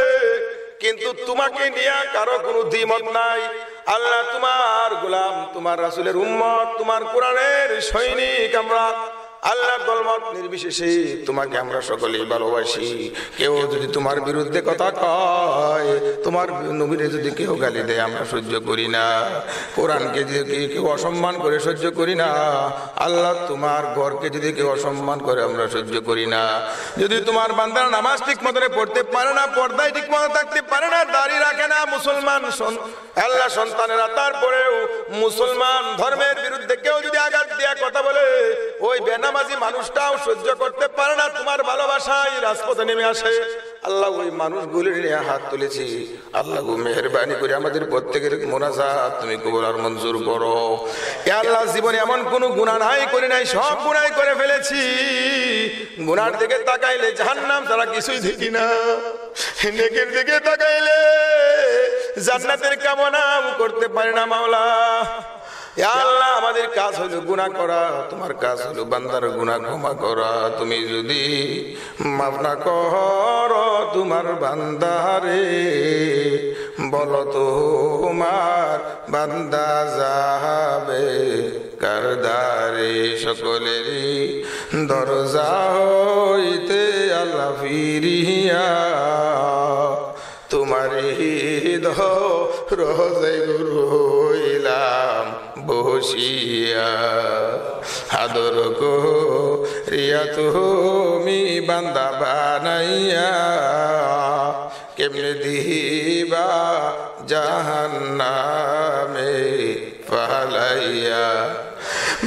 কিন্তু তোমাকে নিয়ে কারো কোনো দ্বিমত নাই। আল্লাহ তোমার গোলাম, তোমার রাসূলের উম্মত, তোমার কোরআনের সৈনিক আমরা। আল্লাহ দলমত নির্বিশেষে তোমাকে আমরা সকলেই ভালোবাসি। কেউ যদি তোমার বিরুদ্ধে কথা কয়, তোমার নবীরে যদি কেউ গালি দেয়, আমরা সহ্য করি না। কোরআনকে যদি কেউ অসম্মান করে সহ্য করি না। আল্লাহ তোমার ঘরকে যদি কেউ অসম্মান করে আমরা সহ্য করি না। যদি তোমার বান্দারা নামাজ ঠিক মতো পড়তে পারে না, পর্দায় ঠিক মতো থাকতে পারে না, দাড়ি রাখে না, মুসলমান আল্লাহ সন্তানেরা, তারপরেও মুসলমান ধর্মের বিরুদ্ধে কেউ যদি আঘাত দিয়া কথা বলে, ওই বেনামাজি মানুষটাও সহ্য করতে পারে না, তোমার ভালোবাসায় রাজপথে নেমে আসে। আল্লাহ ওই মানুষগুলির নিয়ে হাত তুলেছি। আল্লাহ মেহেরবানি করে আমাদের প্রত্যেকের মোনাজাত তুমি কবুল আর মঞ্জুর করো। এ আল্লাহ, জীবনে এমন কোন গুনাহ নাই করি নাই, সব গুনাহ করে ফেলেছি। গুনার দিকে তাকাইলে জাহান্নাম ছাড়া কিছুই দেখি না, নেকের দিকে তাকাইলে জান্নাতের কামনা করতে পারি না মাওলা। আল্লাহ, আমাদের কাজ হলো গুনাহ করা, তোমার কাজ হলো বান্দার গুনাহ ক্ষমা করা। তুমি যদি মাফ না করো তোমার বান্দারে, বলো তোমার বান্দা যাবে কারদারে। সকলেরই দরজা হইতে আল্লাহ ফিরিয়া তোমারই রোজায় রইলাম বসিয়া। আদর করিয়া তুমি বান্দা বানাইয়া, কেমনে দিবা জাহান্নামে ফালাইয়া।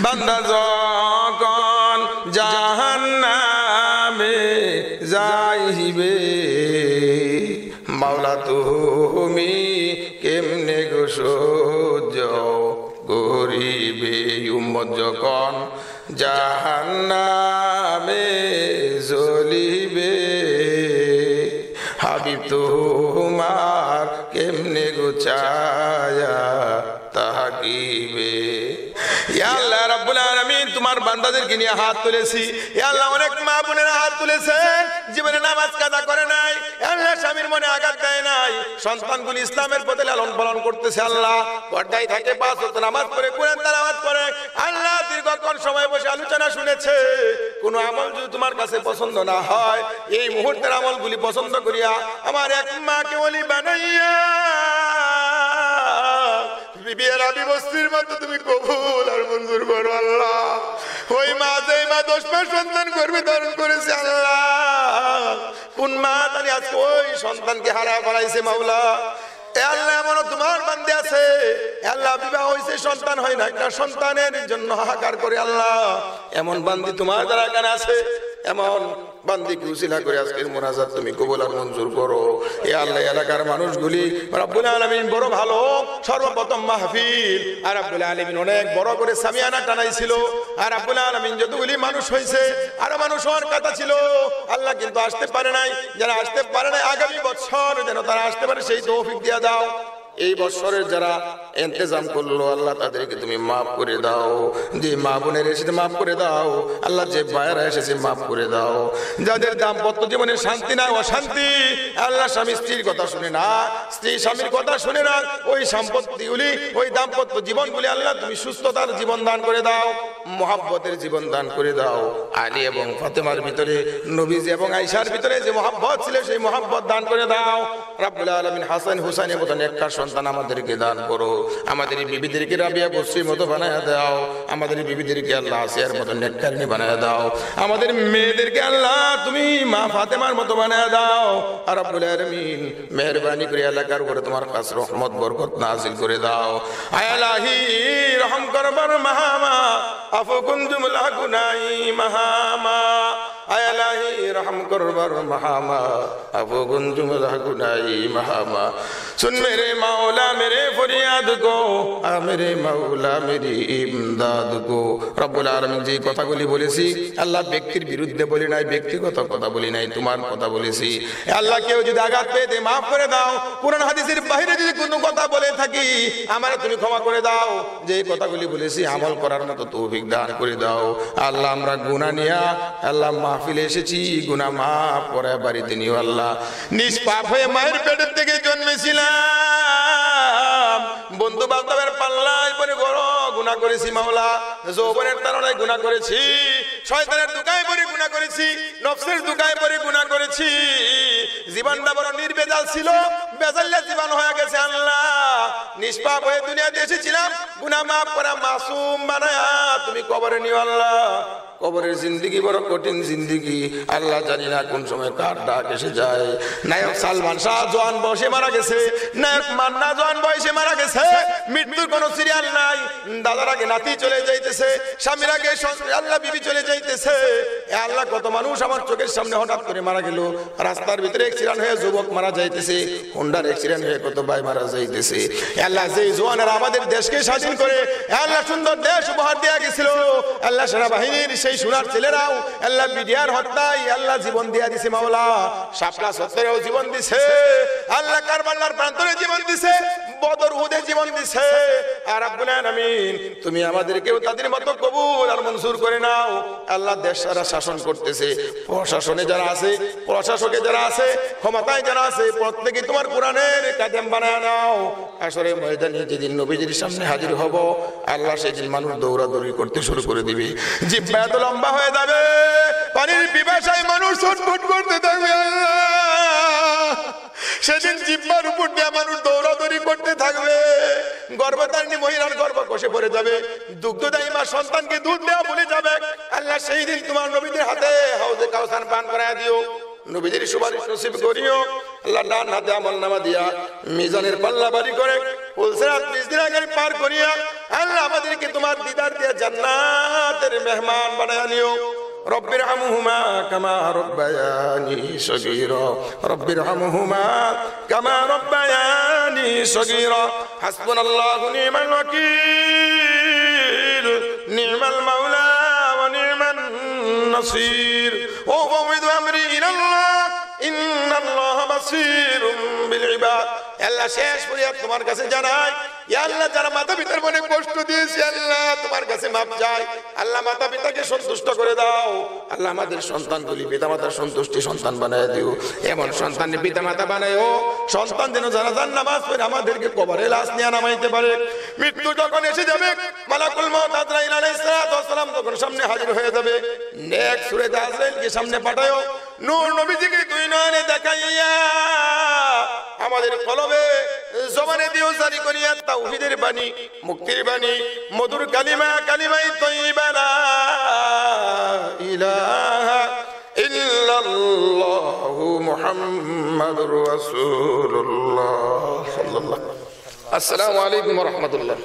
বান্দা যখন জাহান্নামে যাইবে, মাওলা তুমি কেমনে গো সহ্য করিবে। উম্মত যখন জাহান্নামে জ্বলিবে, হাবিব তোমার কেমনে গো ছায়া তাকিবে। ইয়া আল্লাহ রাব্বুল আলামিন, তোমার বান্দাদেরকে নিয়ে হাত তুলেছি। ইয়া আল্লাহ, অনেক মা বোনেরা হাত তুলেছেন, জীবনে নামাজ কাজা করে নাই। আল্লাহ, স্বামীর মনে আঘাত দেয় নাই, সন্তানগুলি ইসলামের পথে লালন পালন করতেছে। আল্লাহ, পর্দায় থাকে, 5 ওয়াক্ত নামাজ পড়ে, কোরআন তেলাওয়াত করে। আল্লাহ, দীর্ঘক্ষণ সময় বসে আলোচনা শুনেছে। কোন আমল যদি তোমার কাছে পছন্দ না হয়, এই মুহূর্তের আমলগুলি পছন্দ করিয়া আমার এক মাকে ওলি বানাইয়া বিবির আবি বস্তির মতো তুমি কবুল আর মঞ্জুর করো। আল্লাহ, ওই মা যে মা 10 মাস সন্তান গর্ভে ধারণ করেছে, আল্লাহ কোন মা জানি আজকে ওই সন্তানকে হারা ফেলাইছে মাওলা। আল্লাহ, এমন তোমার বান্দে আছে, আল্লাহ বিবাহ হয়েছে, সন্তান হয় না, একটা সন্তানের জন্য হাহাকার করে। আল্লাহ, এমন বান্দি তোমার দ্বারা কেন আছে? এমন বান্দিকে উসিলা করে আজকের মোনাজাত তুমি কবুল আর মঞ্জুর করো। এ আল্লাহ, এলাকার মানুষগুলি রব্বুল আলামিন বড় ভালো। সর্বপ্রথম মাহফিল আর রব্বুল আলামিন অনেক বড় করে সামিয়ানা টানাইছিল। আর রব্বুল আলামিন যতগুলি মানুষ হয়েছে, আরো মানুষ হওয়ার কথা ছিল, আল্লাহ কিন্তু আসতে পারে নাই। যারা আসতে পারে নাই, আগামী বছর যেন তারা আসতে পারে, সেই তৌফিক দিয়া দাও। এই বছরের যারা ইন্তজাম করলো, আল্লাহ তাদেরকে তুমি মাফ করে দাও। যে মা বোনের এসেছে মাফ করে দাও। আল্লাহ, যে ভাইয়েরা এসেছে মাফ করে দাও। যাদের দাম্পত্য জীবনে শান্তি না, অশান্তি, আল্লাহ স্বামী স্ত্রীর কথা শুনে না, স্ত্রী স্বামীর কথা শুনে না, ওই সম্পত্তিগুলি, ওই দাম্পত্য জীবনগুলি আল্লাহ তুমি সুস্থতার জীবন দান করে দাও, মহাব্বতের জীবন দান করে দাও। আলী এবং ফাতেমার ভিতরে, নবীজি এবং আয়েশার ভিতরে যে মহাব্বত ছিল, সেই মহাব্বত দান করে দাও। রব্বুল আলামিন হাসান হুসাইনের মতো নেককার সন্তান আমাদেরকে দান করো। আমাদের বিবিদেরকে রাবিয়া বসরির মতো বানায় দাও। আমাদের বিবিদেরকে আল্লাহ আসিয়ার মতো নেককারিনী বানায় দাও। আমাদের মেয়েদেরকে আল্লাহ তুমি মা ফাতেমার মতো বানায় দাও। আর রব্বুল আলামিন মেহেরবানি করে এলাকার উপরে তোমার খাস রহমত বরকত নাযিল করে দাও। আয় ইলাহি, রহম করবার মাহামা, আফু কুনতুম লা গুনাই মাহামা। আয় ইলাহি, রহম করবার মাহামা, আফু কুনতুম লা গুনাই মাহামা। सुन मेरे मौला मेरे फरियाद को, मेरे मौला मेरी इमदाद को। রব্বুল আলামিন যে কথাগুলি বলেছি, আল্লাহ ব্যক্তির বিরুদ্ধে বলি নাই, ব্যক্তিগত কথা বলি নাই, তোমার কথা বলেছি। আল্লাহ, কেউ যদি আঘাত পেয়ে দেয় মাফ করে দাও। কোরআন হাদিসের বাইরে যদি কোনো কথা বলে থাকি, আমারে তুমি ক্ষমা করে দাও। যে কথাগুলি বলেছি আমল করার মতো তৌফিক দান করে দাও। আল্লাহ, আমরা গুনাহ নিয়া আল্লাহ মাহফিলে এসেছি, গুনাহ মাফ করে বাড়িতে নিও। আল্লাহ, নিষ্পাপ হয়ে মায়ের পেটের থেকে জন্মেছিলাম, বন্ধু বান্ধবের পাল্লায় পরে বড় গুনাহ করেছি মাওলা, যৌবনের তাড়নায় গুনাহ করেছি। শয়তানের দুকায় পড়ে গুনাহ করেছি, নফসের দুকায় পড়ে গুনাহ করেছি। জীবনটা বড় নির্বেজাল ছিল, বেজাল্লা জীবন হয়ে গেছে আল্লাহ। নিষ্পাপ হয়ে দুনিয়াতে এসেছিলাম, গুনাহ মাফ করা মাসুম বানায়া তুমি কবরে নিও আল্লাহ। কবরের জিন্দেগি বড় কঠিন জিন্দেগি আল্লাহ, জানি না কোন সময় কার ডাক এসে যায়। নায়ক সালমান শাহ জওয়ান বয়সে মারা গেছে, নায়ক মান্না জওয়ান বয়সে মারা গেছে। মৃত্যুর কোনো সিরিয়াল নাই, দাদার আগে নাতি চলে যাইতেছে, স্বামীর আগে আল্লাহ বিবি চলে যাইতেছে। এ আল্লাহ, কত মানুষ আমার চোখের সামনে হঠাৎ করে মারা গেল। রাস্তার ভিতরে অ্যাক্সিডেন্ট হয়ে যুবক মারা যাইতেছে, হোন্ডার অ্যাক্সিডেন্ট হয়ে কত ভাই মারা যাইতেছে। আল্লাহ, যে জওয়ানেরা আমাদের দেশকে স্বাধীন করে আল্লাহ সুন্দর দেশ উপহার দেয়া গেছিল, আল্লাহ সেনাবাহিনীর সেই সোনার ছেলেরাও আল্লাহ বিডিআর হত্যায় আল্লাহ জীবন দিয়া দিছে মাওলা। শাপলা সত্তরেও জীবন দিছে আল্লাহ, কারবালার প্রান্তরে জীবন দিছে, বদর উহুদে জীবন দিছে। আর রব্বুল আলামিন, তুমি আমাদেরকেও তাদের মতো কবুল আর মঞ্জুর করে নাও। আল্লাহ, দেশ সারা শাসন করতেছে, প্রশাসনে যারা আছে, প্রশাসকে যারা আছে, ক্ষমতায় যারা আছে, প্রত্যেকে তোমার কোরআনের কাদেম বানায় নাও। আসলে ময়দানে যেদিন নবীজির সামনে হাজির হব আল্লাহ, সেদিন মানুষ দৌড়াদৌড়ি করতে শুরু করে দিবে, জিহ্বা এত লম্বা হয়ে যাবে, পানির পিপাসায় মানুষ ছটফট করতে থাকবে আল্লাহ। সেদিন জিহ্বার উপর দিয়ে মানুষ দৌড়াদৌড়ি করতে থাকবে, গর্ভধারিণী মহিলার গর্ভ কষে পড়ে যাবে, দুগ্ধদায়ী মা সন্তানকে দুধ দেওয়া ভুলে যাবে। আল্লাহ, সেই দিন তোমার নবীদের হাতে হাউজে কাউসার পান করায় দিও, নবীদের সুপারিশ নসিব করিও। আল্লাহ, ডান হাতে আমলনামা দিয়া মিজানের পাল্লা বাড়ি করে পুলসিরাত মিজদিরাকের পার করিয়া আল্লাহ আমাদেরকে তোমার দিদার দিয়া জান্নাতের মেহমান বানায় নিও। রব্বির হামহুমা কামা রব্বায়ানি সগীরা, রব্বির হামহুমা কামা রব্বায়ানি সগীরা। হাসবুনাল্লাহু নি'মাল ওয়াকিল, নি'মাল মাওলা ওয়া নি'মান নাসির। ও ফাওয়িদু আমরি ইলাল্লাহ, ইন্নাল্লাহা বাসীরুম বিল ইবাদ। আল্লাহ, শেষ ফরিয়াদ তোমার কাছে জানাই, ইয়া আল্লাহ, যারা মাতা পিতার মনে কষ্ট দিয়েছে আল্লাহ তোমার কাছে মাপ চাই। আল্লাহ, মাতা পিতাকে সন্তুষ্ট করে দাও। আল্লাহ, আমাদের সন্তানগুলি পিতামাতার সন্তুষ্টি সন্তান বানায় দিও। এমন সন্তানের পিতামাতা বানায়ও, সন্তান যেন জানাজার নামাজ পড়ে আমাদেরকে কবরে লাশ নিয়ে নামাইতে পারে। মৃত্যু যখন এসে যাবে, মালাকুল মউত আজরাইল আলাইহিস সালাম যখন সামনে হাজির হয়ে যাবে, নেক সূরা আজরাইলকে সামনে পাঠায়ও, নূর নবীজিকে দুই নয়নে দেখাইয়া আমাদের কলবে জবানে দিও জারি করিয়া তাওহীদের বাণী, মুক্তির বাণী, মধুর কালিমা, কালিমায়ে তাইয়্যিবা লা ইলাহা ইল্লাল্লাহু মুহাম্মাদুর রাসূলুল্লাহ সাল্লাল্লাহু। আসসালামু আলাইকুম ওয়া রাহমাতুল্লাহ।